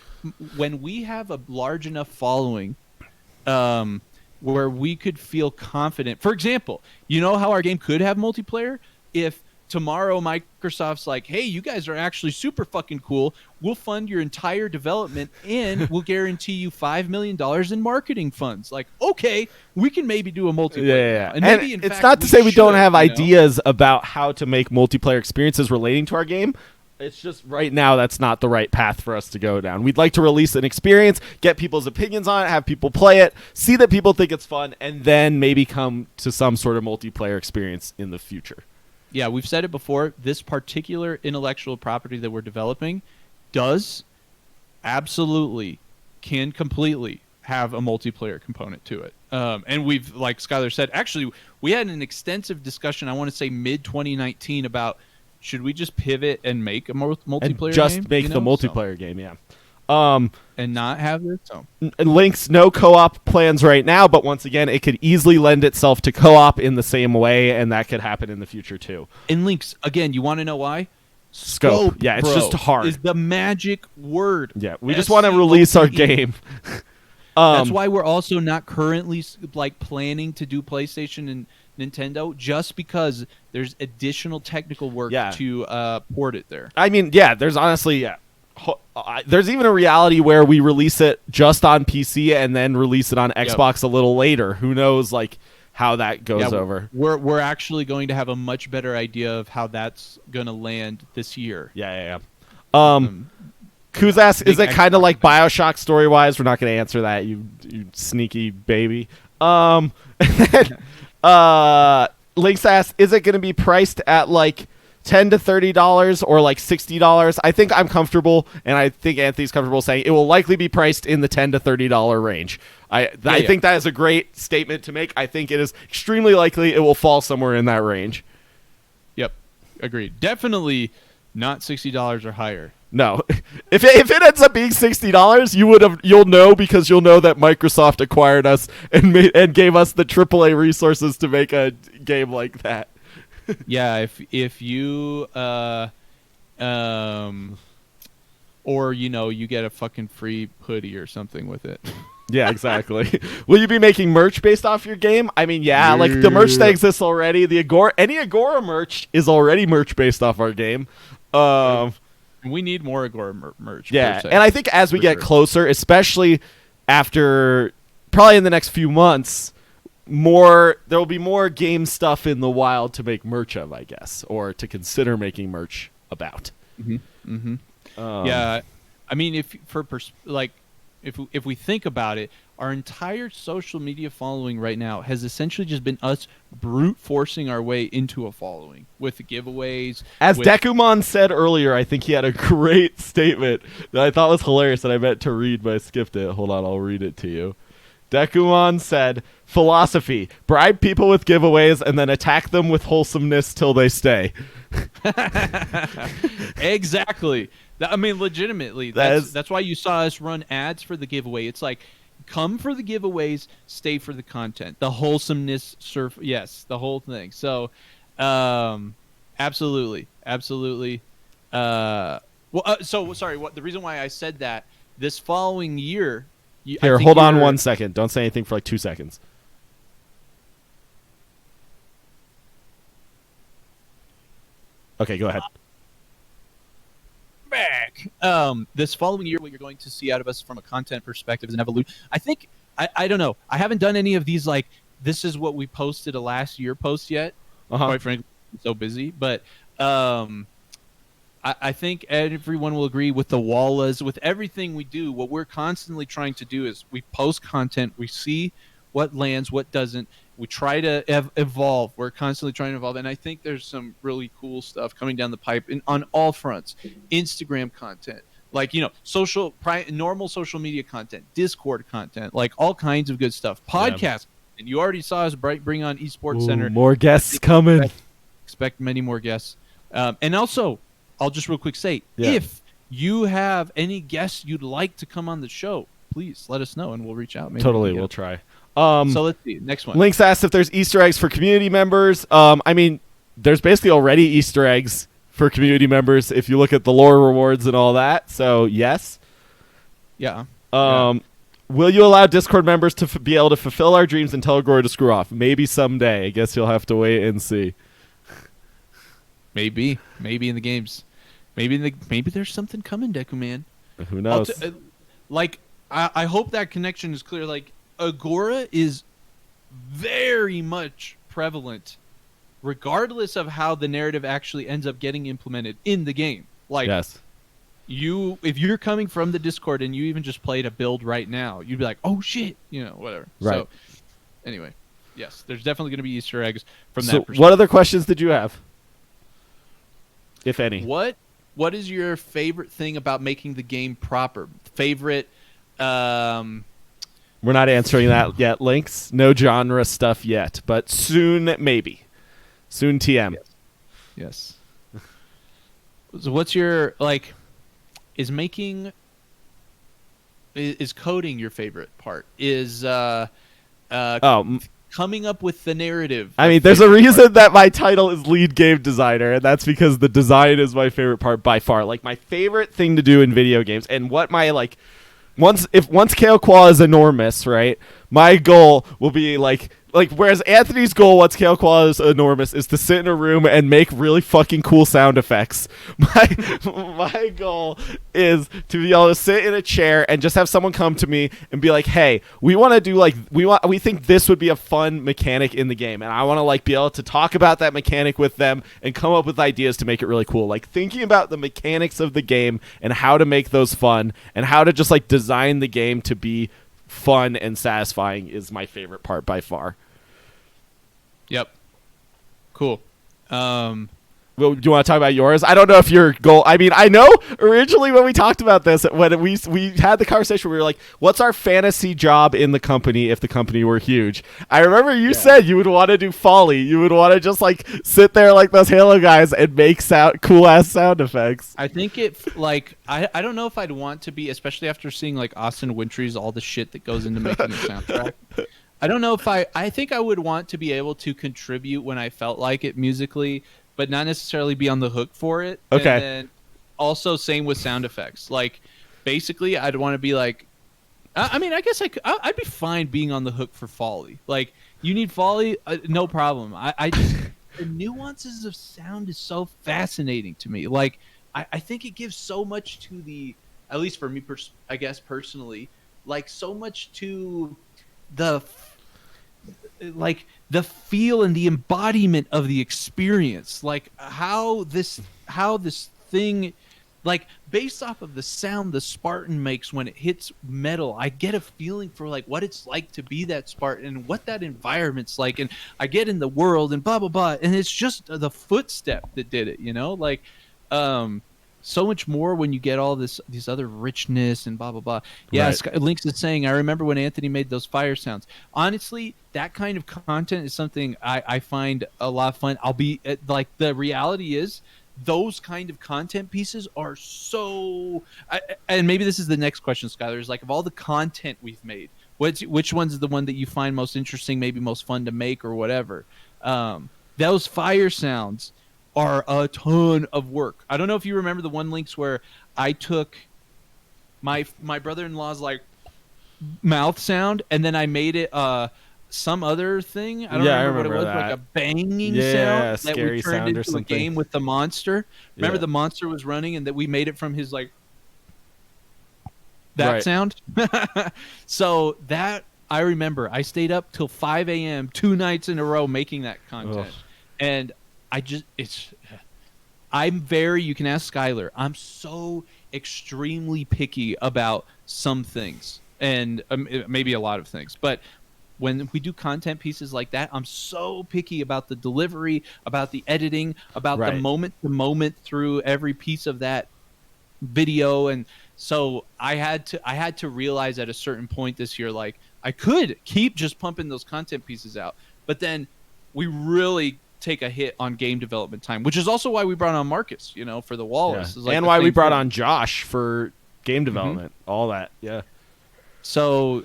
when we have a large enough following where we could feel confident. For example, you know how our game could have multiplayer? If tomorrow Microsoft's like, hey, you guys are actually super fucking cool. We'll fund your entire development and we'll guarantee you $5 million in marketing funds. Like, okay, we can maybe do a multiplayer. Yeah. And maybe in it's fact, not to say we don't have you know? ideas about how to make multiplayer experiences relating to our game. It's just right now that's not the right path for us to go down. We'd like to release an experience, get people's opinions on it, have people play it, see that people think it's fun, and then maybe come to some sort of multiplayer experience in the future. Yeah, we've said it before. This particular intellectual property that we're developing can completely have a multiplayer component to it. And we've, like Skylar said, actually, we had an extensive discussion, I want to say mid-2019, about should we just pivot and make a multiplayer and just game? make the multiplayer game, yeah. And not have this? So. Link's no co-op plans right now, but once again, it could easily lend itself to co-op in the same way, and that could happen in the future too. And Link's, again, you want to know why? Scope. Yeah, it's just hard. Is the magic word. Yeah, we just want to release our game. That's why we're also not currently like planning to do PlayStation and Nintendo, just because there's additional technical work to port it there. I mean, yeah, there's honestly, there's even a reality where we release it just on PC and then release it on Xbox a little later. Who knows, like, how that goes over. We're actually going to have a much better idea of how that's going to land this year. Yeah. Kuz asks, is it kind of like BioShock story-wise? We're not going to answer that, you sneaky baby. Lynx asks, is it going to be priced at like $10 to $30 or like $60? I think I'm comfortable, and I think Anthony's comfortable saying it will likely be priced in the $10 to $30 range. I think that is a great statement to make. I think it is extremely likely it will fall somewhere in that range. Yep, agreed. Definitely not $60 or higher. No, if it ends up being $60, you'll know, because you'll know that Microsoft acquired us and gave us the AAA resources to make a game like that. Yeah, if you or you get a fucking free hoodie or something with it. Yeah, exactly. Will you be making merch based off your game? I mean, yeah, like the merch that exists already. Any Agora merch is already merch based off our game. We need more Agora merch. Yeah, and I think as we get closer, especially after probably in the next few months, there will be more game stuff in the wild to make merch of, I guess, or to consider making merch about. Yeah, I mean, if we think about it, our entire social media following right now has essentially just been us brute forcing our way into a following with the giveaways. As Dekumon said earlier, I think he had a great statement that I thought was hilarious that I meant to read, but I skipped it. Hold on, I'll read it to you. Dekumon said, philosophy, bribe people with giveaways and then attack them with wholesomeness till they stay. Exactly. I mean, legitimately, that's why you saw us run ads for the giveaway. It's like, come for the giveaways, stay for the content. The wholesomeness, the whole thing. So, absolutely. So sorry. The reason why I said that this following year. Here, hold on 1 second. Don't say anything for like 2 seconds. Okay, go ahead. Back. This following year, what you're going to see out of us from a content perspective is an evolution. I think, I don't know. I haven't done any of these, like, this is what we posted a last year post yet. Quite frankly, I'm so busy. But I think everyone will agree with the wallas, with everything we do. What we're constantly trying to do is we post content, we see what lands, what doesn't. We try to evolve. We're constantly trying to evolve, and I think there's some really cool stuff coming down the pipe on all fronts. Instagram content, like normal social media content, Discord content, like all kinds of good stuff. Podcast, and you already saw us bring on Esports Center. More guests coming. Expect many more guests, and also. I'll just real quick say, if you have any guests you'd like to come on the show, please let us know, and we'll reach out. Maybe we'll try. So let's see. Next one. Lynx asked if there's Easter eggs for community members. I mean, there's basically already Easter eggs for community members if you look at the lore rewards and all that. So, yes. Yeah. Will you allow Discord members to be able to fulfill our dreams and tell Agora to screw off? Maybe someday. I guess you'll have to wait and see. Maybe in the games. Maybe there's something coming, Deku Man. Who knows? I hope that connection is clear. Like, Agora is very much prevalent, regardless of how the narrative actually ends up getting implemented in the game. Like, if you're coming from the Discord and you even just played a build right now, you'd be like, oh shit, whatever. Right. So, anyway, yes, there's definitely going to be Easter eggs from that perspective. What other questions did you have? If any. What is your favorite thing about making the game proper? Favorite more We're not answering that yet, Lynx. No genre stuff yet, but soon, maybe. Soon, TM. Yes. So what's your, like, is coding your favorite part? Is coming up with the narrative? I mean, there's a reason that my title is lead game designer, and that's because the design is my favorite part by far. Like, my favorite thing to do in video games, and what my, like, once Koala is enormous, right, my goal will be like whereas Anthony's goal once Koala is enormous is to sit in a room and make really fucking cool sound effects. My goal is to be able to sit in a chair and just have someone come to me and be like, "Hey, we want to do like we think this would be a fun mechanic in the game," and I want to like be able to talk about that mechanic with them and come up with ideas to make it really cool. Like thinking about the mechanics of the game and how to make those fun and how to just like design the game to be fun and satisfying is my favorite part by far. Yep. Cool. Well, do you want to talk about yours? I don't know if your goal. I mean, I know originally when we talked about this, when we had the conversation, we were like, "What's our fantasy job in the company if the company were huge?" I remember you said you would want to do Folly. You would want to just like sit there like those Halo guys and make cool ass sound effects. I think it like I don't know if I'd want to be, especially after seeing like Austin Wintry's all the shit that goes into making a soundtrack. I don't know if I think I would want to be able to contribute when I felt like it musically, but not necessarily be on the hook for it. Okay. And then also same with sound effects. Like basically I'd want to be like, I mean, I guess I'd be fine being on the hook for Folly. Like you need Folly, no problem. I just, the nuances of sound is so fascinating to me. Like I think it gives so much to the, at least for me, I guess personally, like so much to the feel and the embodiment of the experience, like how this thing, like based off of the sound the Spartan makes when it hits metal, I get a feeling for like what it's like to be that Spartan and what that environment's like, and I get in the world and blah blah blah, and it's just the footstep that did it, you know, like so much more when you get all these other richness and blah blah blah. Yeah, right. Lynx is saying, I remember when Anthony made those fire sounds. Honestly, that kind of content is something I find a lot of fun. I'll be like, the reality is those kind of content pieces are so. And maybe this is the next question, Skylar, is like, of all the content we've made, which one's is the one that you find most interesting, maybe most fun to make or whatever? Those fire sounds are a ton of work. I don't know if you remember the one, Links, where I took my brother-in-law's like mouth sound and then I made it some other thing. I don't remember what it was, that. Like a banging sound that we turned into a game with the monster. Remember the monster was running and that we made it from his like that sound. So that I remember I stayed up till 5 a.m. 2 nights in a row making that content. And you can ask Skylar, I'm so extremely picky about some things and maybe a lot of things, but when we do content pieces like that, I'm so picky about the delivery, about the editing, about the moment to moment through every piece of that video. And so I had to realize at a certain point this year, like I could keep just pumping those content pieces out, but then we really take a hit on game development time, which is also why we brought on Marcus, you know, for the Wallace. Yeah. Like and why we brought on Josh for game development, all that. Yeah. So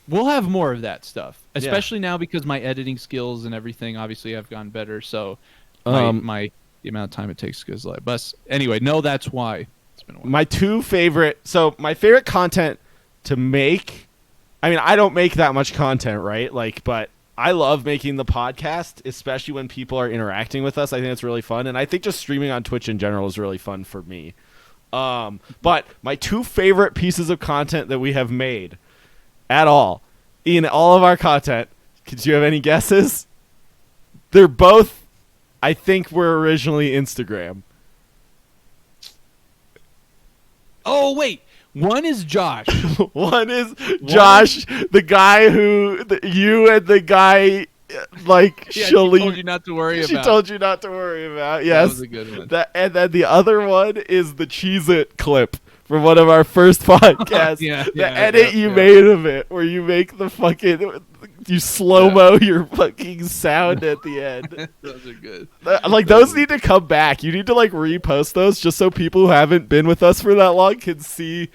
we'll have more of that stuff, especially now because my editing skills and everything obviously have gotten better. So the amount of time it takes is like, but anyway, no, that's why it's been a while. My favorite content to make, I mean, I don't make that much content, right? Like, but I love making the podcast, especially when people are interacting with us. I think it's really fun. And I think just streaming on Twitch in general is really fun for me. But my 2 favorite pieces of content that we have made at all, in all of our content, do you have any guesses? They're both, I think, were originally Instagram. Oh, wait. One is Josh. One is Josh, the guy who you and the guy like she told you not to worry about. She told you not to worry about. Yes, that was a good one. And then the other one is the Cheez-It clip from one of our first podcasts. The edit you made of it, where you make the fucking, you slow-mo your fucking sound at the end. Those are good. Like, those need to come back. You need to, like, repost those just so people who haven't been with us for that long can see.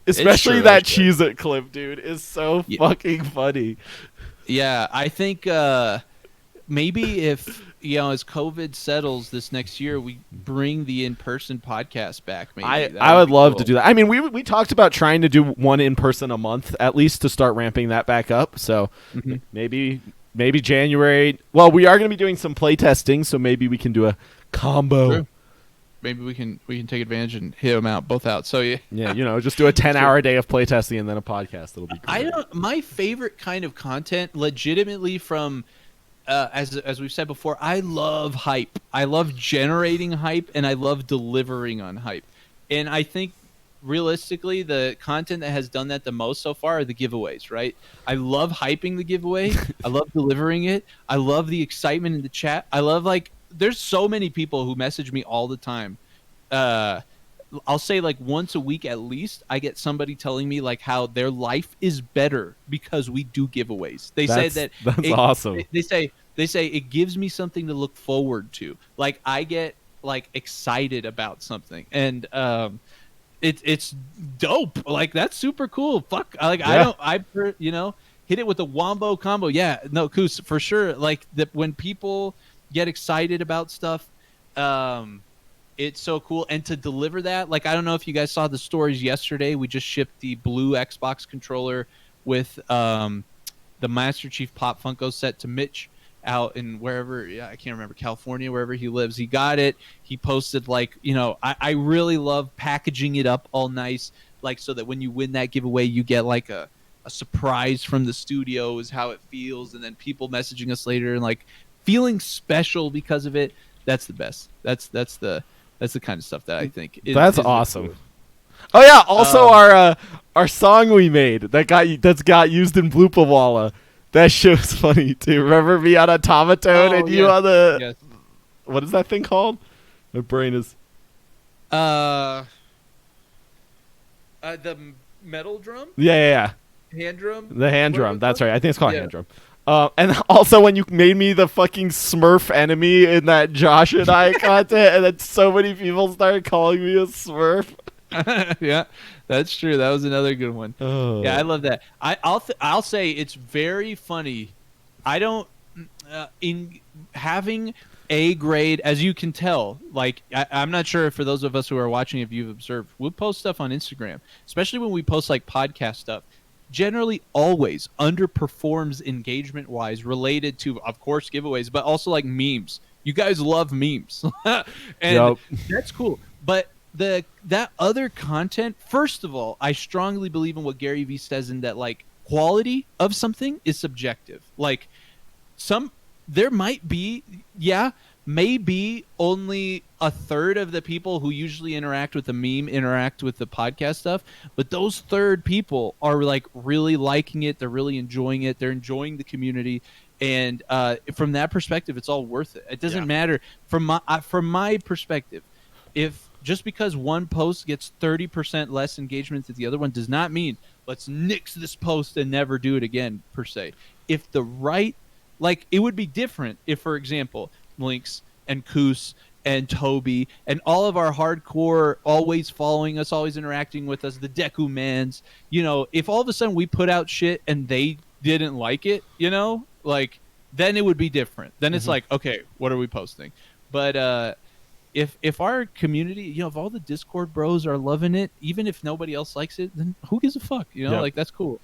Especially that Cheez-It clip, dude, is so fucking funny. Yeah, I think maybe if, as COVID settles this next year, we bring the in-person podcast back. Maybe I would love to do that. I mean, we talked about trying to do one in person a month at least to start ramping that back up. So maybe January. Well, we are going to be doing some play testing, so maybe we can do a combo. True. Maybe we can take advantage and hit them out both out. So yeah, just do a 10-hour day of playtesting and then a podcast. It'll be great. My favorite kind of content, legitimately, from as we've said before, I love hype. I love generating hype, and I love delivering on hype. And I think realistically, the content that has done that the most so far are the giveaways. Right? I love hyping the giveaway. I love delivering it. I love the excitement in the chat. I love there's so many people who message me all the time. I'll say like once a week at least, I get somebody telling me like how their life is better because we do giveaways. They say that's awesome. They say it gives me something to look forward to. Like I get like excited about something, and it's dope. Like that's super cool. Fuck. Like I hit it with a wombo combo. Yeah, no, Koos, for sure. Like when people get excited about stuff, it's so cool. And to deliver that, like I don't know if you guys saw the stories yesterday, we just shipped the blue Xbox controller with the Master Chief Pop Funko set to Mitch out in wherever, I can't remember, California, wherever he lives. He got it. He posted I really love packaging it up all nice, like so that when you win that giveaway you get like a surprise from the studio is how it feels, and then people messaging us later and like feeling special because of it. That's the best. That's the kind of stuff that I think that's awesome. Cool. Oh yeah, also our song we made that's got used in Bloopawalla. That show's funny too. Remember me on Automaton and you on the what is that thing called? My brain is the metal drum? Yeah. Hand drum? The hand drum. That's right. I think it's called hand drum. And also when you made me the fucking Smurf enemy in that Josh and I content, and then so many people started calling me a Smurf. Yeah, that's true. That was another good one. Oh. Yeah, I love that. I'll say it's very funny. I don't in having A grade, as you can tell. Like I'm not sure for those of us who are watching, if you've observed, we'll post stuff on Instagram, especially when we post like podcast stuff. Generally always underperforms engagement wise related to, of course, giveaways, but also like memes. You guys love memes. And that's cool. But that other content, first of all, I strongly believe in what Gary Vee says in that like quality of something is subjective. Like there might be, maybe only a third of the people who usually interact with the meme interact with the podcast stuff, but those third people are like really liking it. They're really enjoying it. They're enjoying the community. And from that perspective, it's all worth it. It doesn't matter from my perspective. If just because one post gets 30% less engagement than the other one does not mean let's nix this post and never do it again per se. If it would be different if, for example, Lynx and Koos and Toby and all of our hardcore, always following us, always interacting with us, the Deku Mans, if all of a sudden we put out shit and they didn't like it, then it would be different. Then it's like, okay, what are we posting? But if our community, if all the Discord bros are loving it, even if nobody else likes it, then who gives a fuck? Like that's cool.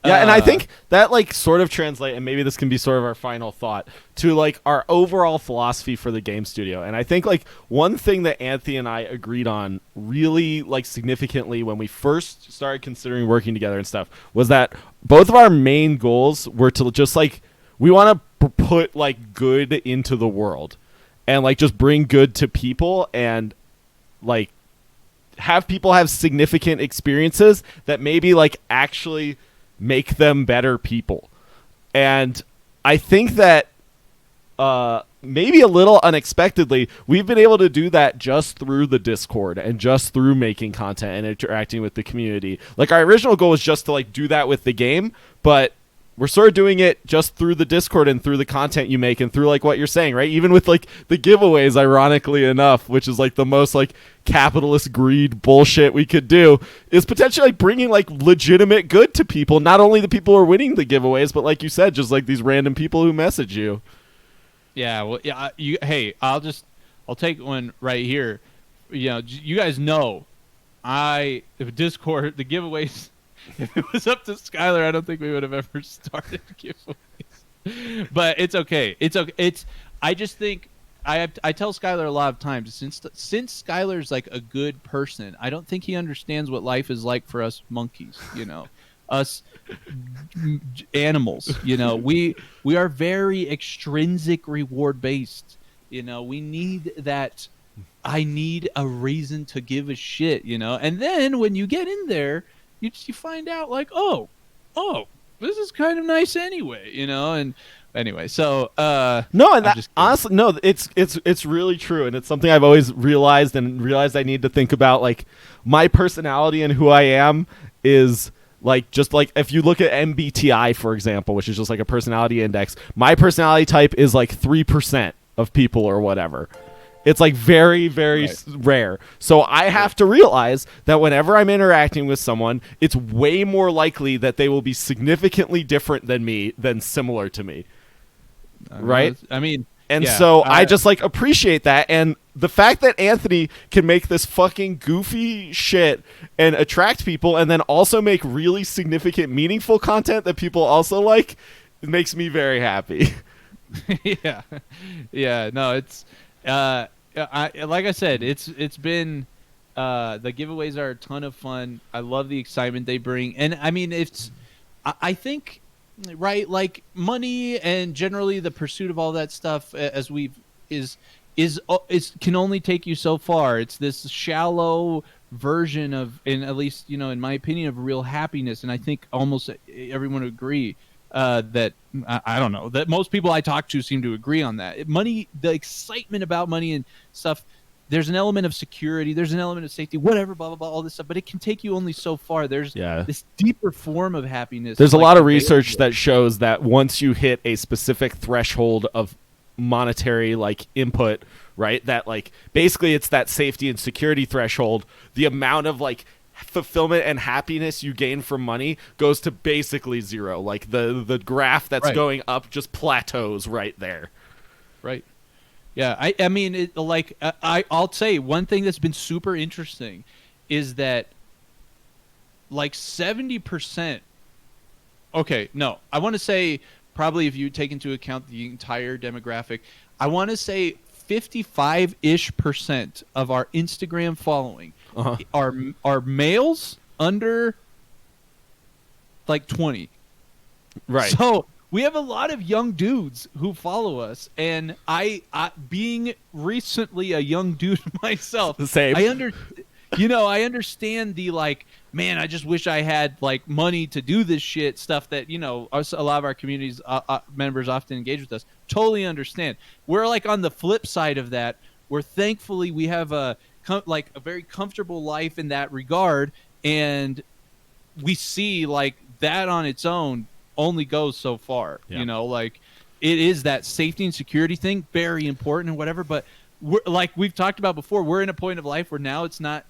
Yeah, and I think that sort of translate, and maybe this can be sort of our final thought, to our overall philosophy for the game studio. And I think one thing that Anthony and I agreed on really significantly when we first started considering working together and stuff was that both of our main goals were to just we want to put good into the world and just bring good to people and have people have significant experiences that maybe actually make them better people. And I think that maybe a little unexpectedly, we've been able to do that just through the Discord and just through making content and interacting with the community. Like, our original goal was just to like do that with the game, but we're sort of doing it just through the Discord and through the content you make and through like what you're saying, right? Even with like the giveaways, ironically enough, which is like the most like capitalist greed bullshit we could do, is potentially like bringing like legitimate good to people. Not only the people who are winning the giveaways, but like you said, just like these random people who message you. Yeah, well, yeah. Hey, I'll take one right here. You know, you guys know, if Discord, the giveaways. If it was up to Skylar, I don't think we would have ever started giveaways. But it's okay. It's okay. I just think I tell Skylar a lot of times, since Skylar's like a good person, I don't think he understands what life is like for us monkeys. You know, us animals. You know, we are very extrinsic reward based. You know, we need that. I need a reason to give a shit. You know, and then when you get in there, you find out like, oh, this is kind of nice anyway, you know. And anyway, so no, and that, honestly, no, it's really true, and it's something I've always realized I need to think about. Like, my personality and who I am is like, just like if you look at MBTI, for example, which is just like a personality index, my personality type is like 3% of people or whatever. It's like very, very rare. So I have to realize that whenever I'm interacting with someone, it's way more likely that they will be significantly different than me than similar to me. Right? I mean, and so I just like appreciate that. And the fact that Anthony can make this fucking goofy shit and attract people and then also make really significant, meaningful content that people also like, it makes me very happy. Yeah. Yeah. No, it's... like I said, it's been the giveaways are a ton of fun. I love the excitement they bring, and I mean, I think, right, like money and generally the pursuit of all that stuff as can only take you so far. It's this shallow version of, and at least, you know, in my opinion, of real happiness, and I think almost everyone would agree. That I don't know, that most people I talk to seem to agree on that. Money, the excitement about money and stuff, there's an element of security, there's an element of safety, whatever, blah, blah, blah, all this stuff, but it can take you only so far. There's this deeper form of happiness. There's a lot of research that shows that once you hit a specific threshold of monetary like input, right, that like basically it's that safety and security threshold, the amount of like fulfillment and happiness you gain from money goes to basically zero. Like the graph that's going up just plateaus right there. Right. Yeah. I mean, I'll say one thing that's been super interesting is that like 70%. Okay. No, I want to say probably if you take into account the entire demographic, I want to say 55-ish% of our Instagram following are males under like 20. Right. So we have a lot of young dudes who follow us, and I being recently a young dude myself, the same. I understand the like, man, I just wish I had like money to do this shit stuff that, you know, a lot of our communities members often engage with us. Totally understand. We're like on the flip side of that, where thankfully we have a very comfortable life in that regard, and we see like that on its own only goes so far. You know, like it is that safety and security thing, very important and whatever, but we're, like we've talked about before, we're in a point of life where now it's not,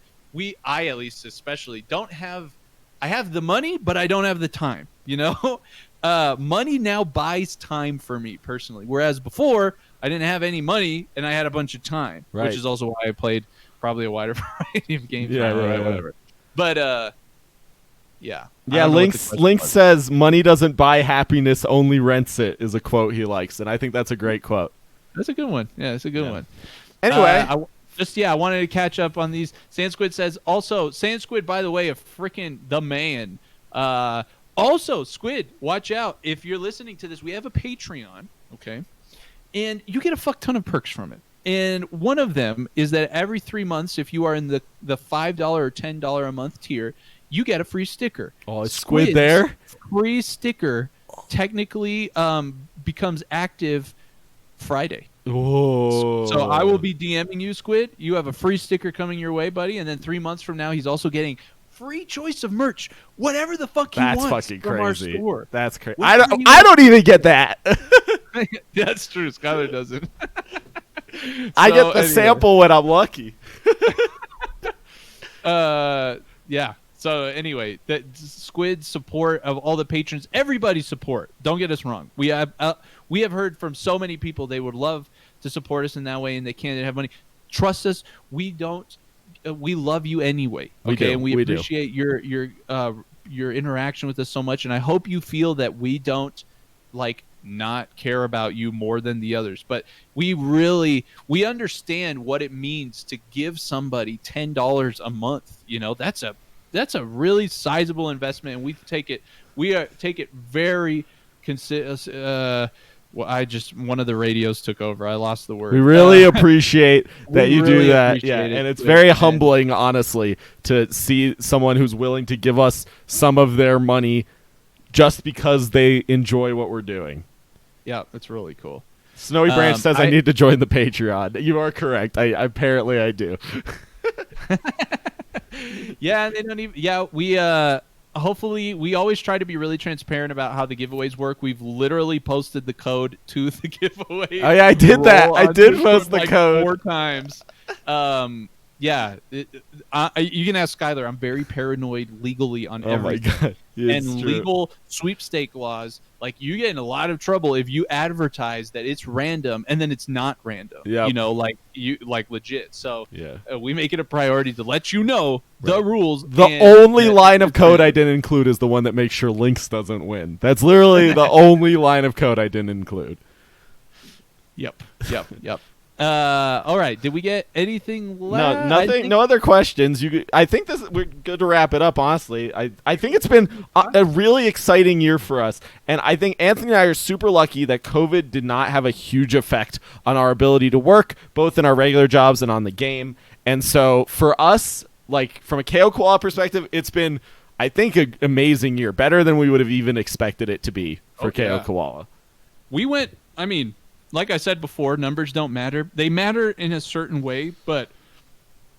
I at least especially I have the money, but I don't have the time, you know. Money now buys time for me personally, whereas before I didn't have any money and I had a bunch of time, which is also why I played probably a wider variety of games. Whatever. But Link says money doesn't buy happiness, only rents it, is a quote he likes, and I think that's a great quote. That's a good one. Yeah, that's a good one. Anyway, I wanted to catch up on these. Sandsquid says also, Sandsquid, by the way, a freaking the man. Also, Squid, watch out. If you're listening to this, we have a Patreon, okay? And you get a fuck ton of perks from it. And one of them is that every 3 months, if you are in the $5 or $10 a month tier, you get a free sticker. Oh, is Squid there? Free sticker technically becomes active Friday. Oh. So I will be DMing you, Squid. You have a free sticker coming your way, buddy. And then 3 months from now, he's also getting free choice of merch, whatever the fuck he That's wants fucking from crazy. our store. That's crazy. Whatever I don't even get that. That's true. Skylar doesn't. I get the sample when I'm lucky. Yeah. So anyway, that Squid's support of all the patrons, everybody's support. Don't get us wrong. We have heard from so many people they would love to support us in that way, and they can't have money. Trust us, we don't. We love you anyway. Okay, and we appreciate your interaction with us so much, and I hope you feel that we don't not care about you more than the others, but we understand what it means to give somebody $10 a month. That's a really sizable investment, and we take it very one of the radios took over. I lost the word. We really appreciate that you do that. Yeah, and it's very humbling, honestly, to see someone who's willing to give us some of their money just because they enjoy what we're doing. Yeah, it's really cool. Snowy Branch says I need to join the Patreon. You are correct. Apparently I do. Yeah, they don't even. Yeah, we hopefully we always try to be really transparent about how the giveaways work. We've literally posted the code to the giveaway. Oh yeah, I did that. I did post the code 4 times. Yeah, you can ask Skylar. I'm very paranoid legally on everything. Oh my god! And legal sweepstake laws, you get in a lot of trouble if you advertise that it's random and then it's not random. Yeah, legit. So yeah, we make it a priority to let you know the rules. The only line of code I didn't include is the one that makes sure Lynx doesn't win. That's literally the only line of code I didn't include. Yep. All right. Did we get anything left? No, nothing. No other questions. I think we're good to wrap it up. Honestly, I think it's been a really exciting year for us, and I think Anthony and I are super lucky that COVID did not have a huge effect on our ability to work, both in our regular jobs and on the game. And so for us, from a KO Koala perspective, it's been, I think, an amazing year, better than we would have even expected it to be for KO Koala. We went. I mean, like I said before, numbers don't matter. They matter in a certain way, but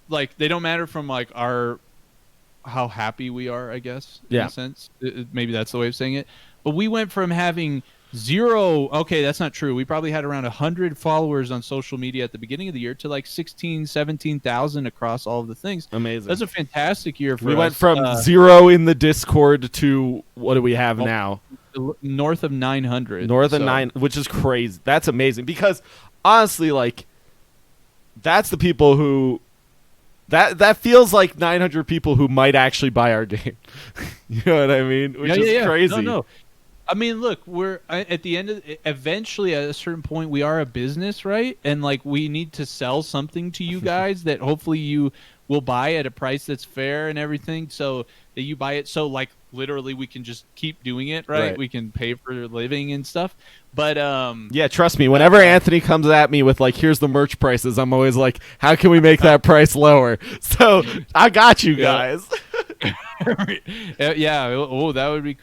they don't matter from how happy we are, I guess, in a sense. Maybe that's the way of saying it. But we went from having 0. Okay, that's not true. We probably had around 100 followers on social media at the beginning of the year to 16, 17,000 across all of the things. Amazing. That's a fantastic year for us. We went from 0 in the Discord to what do we have now? North of 900. North of 9, which is crazy. That's amazing because honestly, that's the people who that feels like 900 people who might actually buy our game. You know what I mean? Which is crazy. No. I mean, look, we're at the end of eventually at a certain point we are a business, right? And we need to sell something to you guys that hopefully you will buy at a price that's fair and everything, so that you buy it. So literally we can just keep doing it, right? We can pay for a living and stuff. But yeah, trust me, whenever Anthony comes at me with here's the merch prices, I'm always how can we make that price lower? So I got you guys. Yeah. Oh, that would be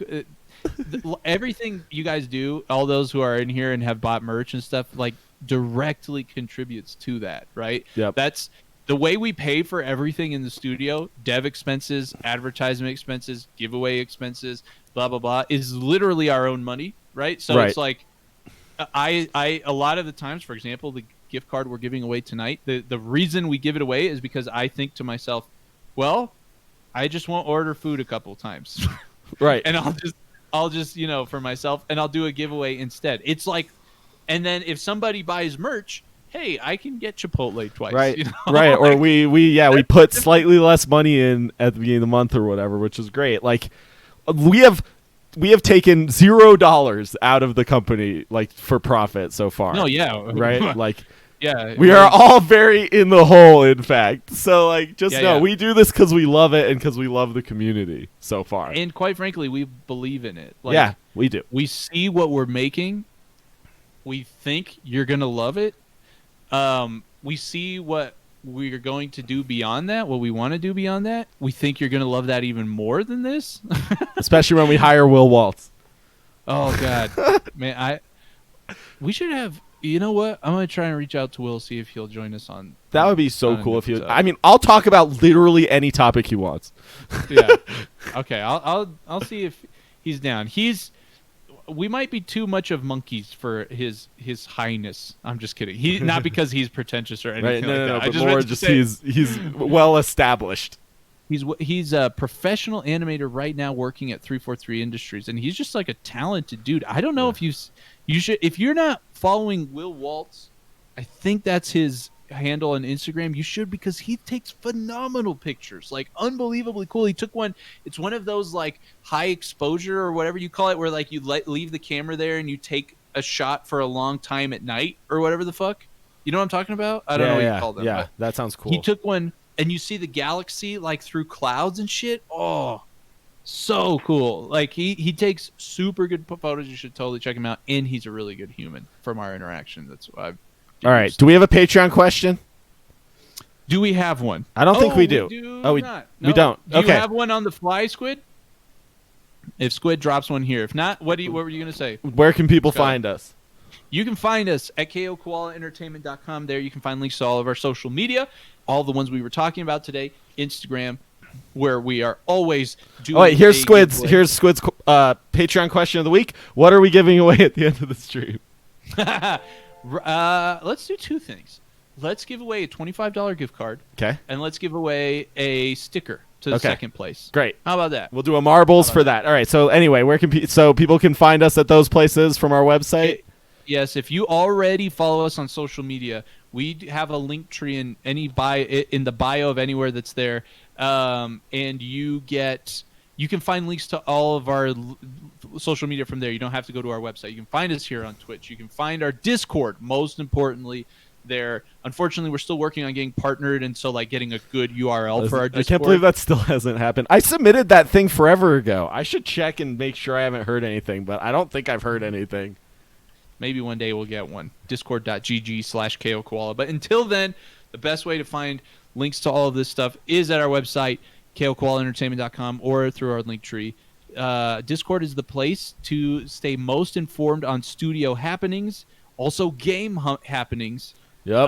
everything you guys do, all those who are in here and have bought merch and stuff, directly contributes to that, right? Yep. That's the way we pay for everything in the studio. Dev expenses, advertisement expenses, giveaway expenses, blah blah blah, is literally our own money, right? So it's I a lot of the times, for example, the gift card we're giving away tonight, the reason we give it away is because I think to myself, well, I just won't order food a couple times. Right. And I'll just for myself, and I'll do a giveaway instead. It's and then if somebody buys merch, hey, I can get Chipotle twice. Right. Right. Or we put slightly less money in at the beginning of the month or whatever, which is great. We have taken $0 out of the company for profit so far. No, yeah. Right? Yeah. We are all very in the hole, in fact. So we do this because we love it and because we love the community so far. And quite frankly, we believe in it. Yeah, we do. We see what we're making. We think you're going to love it. We see what we're going to do beyond that, what we want to do beyond that. We think you're going to love that even more than this. Especially when we hire Will Waltz. Oh, God. Man, we should have You know what? I'm gonna try and reach out to Will, see if he'll join us on. That would be so cool if he. episode. I mean, I'll talk about literally any topic he wants. Yeah. Okay. I'll see if he's down. We might be too much of monkeys for his highness. I'm just kidding. He not because he's pretentious or anything Right? No, like that. but more just he's well established. He's a professional animator right now working at 343 Industries, and he's just like a talented dude. I don't know if you should, if you're not following Will Waltz, I think that's his handle on Instagram. You should, because he takes phenomenal pictures, like unbelievably cool. He took one. It's one of those like high exposure or whatever you call it, where like you leave the camera there and you take a shot for a long time at night or whatever the fuck. You know what I'm talking about? I don't know what you call them. Yeah, that sounds cool. He took one. And you see the galaxy like through clouds and shit. Oh, so cool. Like he takes super good photos. You should totally check him out. And he's a really good human from our interaction. That's what I've. All right. Do we have a Patreon question? Do we have one? I don't think we do. We don't. Do you have one on the fly, Squid? If Squid drops one here. If not, what were you going to say? Where can people find us? You can find us at koalaentertainment.com. There you can find links to all of our social media, all the ones we were talking about today, Instagram, where we are always doing. Oh, wait, here's Squid's Patreon question of the week. What are we giving away at the end of the stream? Let's do two things. Let's give away a $25 gift card. Okay. And let's give away a sticker to the second place. Great. How about that? We'll do a marbles for that. All right. So anyway, where can people can find us at those places from our website? Yes, if you already follow us on social media, we have a link tree in the bio of anywhere that's there, and you can find links to all of our social media from there. You don't have to go to our website. You can find us here on Twitch. You can find our Discord, most importantly, there. Unfortunately, we're still working on getting partnered, and so like getting a good URL for our Discord. I can't believe that still hasn't happened. I submitted that thing forever ago. I should check and make sure I haven't heard anything, but I don't think I've heard anything. Maybe one day we'll get one. Discord.gg/KOKoala. But until then, the best way to find links to all of this stuff is at our website, koalaentertainment.com, or through our link tree. Discord is the place to stay most informed on studio happenings, also game happenings. Yep.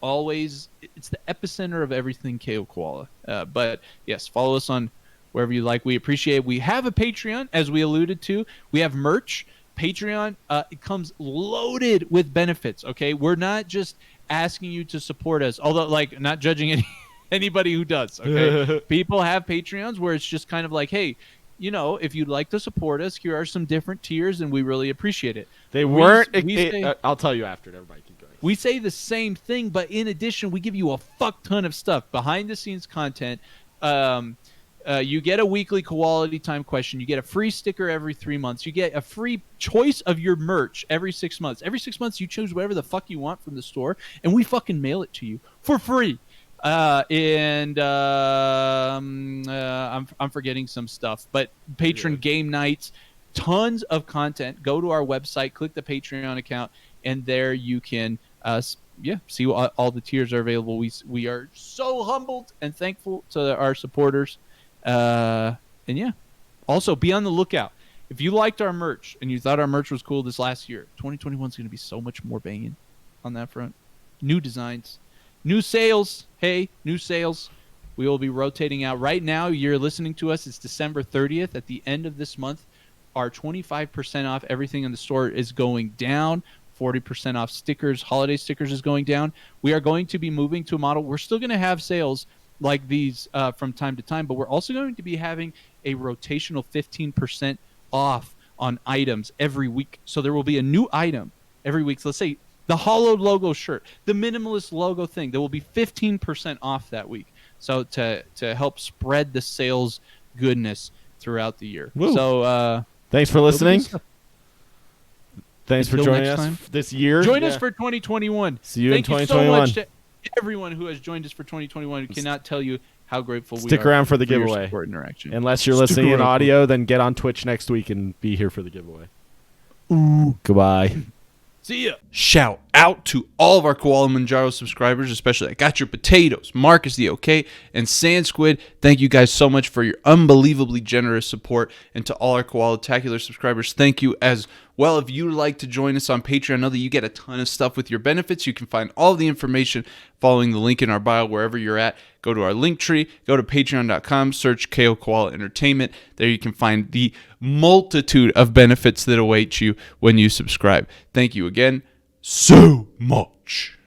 Always, it's the epicenter of everything KO Koala. But yes, follow us on wherever you like. We appreciate it. We have a Patreon, as we alluded to. We have merch. Patreon, it comes loaded with benefits, okay? We're not just asking you to support us, although, like, not judging anybody who does, okay? People have Patreons where it's just kind of like, hey, you know, if you'd like to support us, here are some different tiers, and we really appreciate it. I'll tell you after. Everybody keep going. We say the same thing, but in addition, we give you a fuck ton of stuff, behind-the-scenes content. You get a weekly Koalatea Time question. You get a free sticker every 3 months. You get a free choice of your merch every 6 months. Every 6 months, you choose whatever the fuck you want from the store, and we fucking mail it to you for free. I'm forgetting some stuff, but patron game nights, tons of content. Go to our website, click the Patreon account, and there you can see what all the tiers are available. We are so humbled and thankful to our supporters. And yeah, also be on the lookout. If you liked our merch and you thought our merch was cool this last year, 2021 is going to be so much more banging on that front. New designs, new sales. Hey, new sales. We will be rotating out. Right now, you're listening to us. It's December 30th. At the end of this month, our 25% off everything in the store is going down. 40% off stickers, holiday stickers is going down. We are going to be moving to a model. We're still going to have sales like these from time to time, but we're also going to be having a rotational 15% off on items every week. So there will be a new item every week. So let's say the hollow logo shirt, the minimalist logo thing, there will be 15% off that week. So to help spread the sales goodness throughout the year. Woo. So thanks for listening. Thanks for joining us this year. Join us for 2021. See you in 2021. Thank you so much to everyone who has joined us for 2021. We cannot tell you how grateful we are. Stick around for the your giveaway. support interaction. Unless you're listening in audio, then get on Twitch next week and be here for the giveaway. Ooh. Goodbye. See ya. Shout out to all of our Koala Manjaro subscribers, especially I Got Your Potatoes, Marcus the OK, and Sand Squid. Thank you guys so much for your unbelievably generous support. And to all our Koala-tacular subscribers, thank you as Well, if you'd like to join us on Patreon, I know that you get a ton of stuff with your benefits. You can find all the information following the link in our bio wherever you're at. Go to our link tree, go to patreon.com, search KO Koala Entertainment. There you can find the multitude of benefits that await you when you subscribe. Thank you again so much.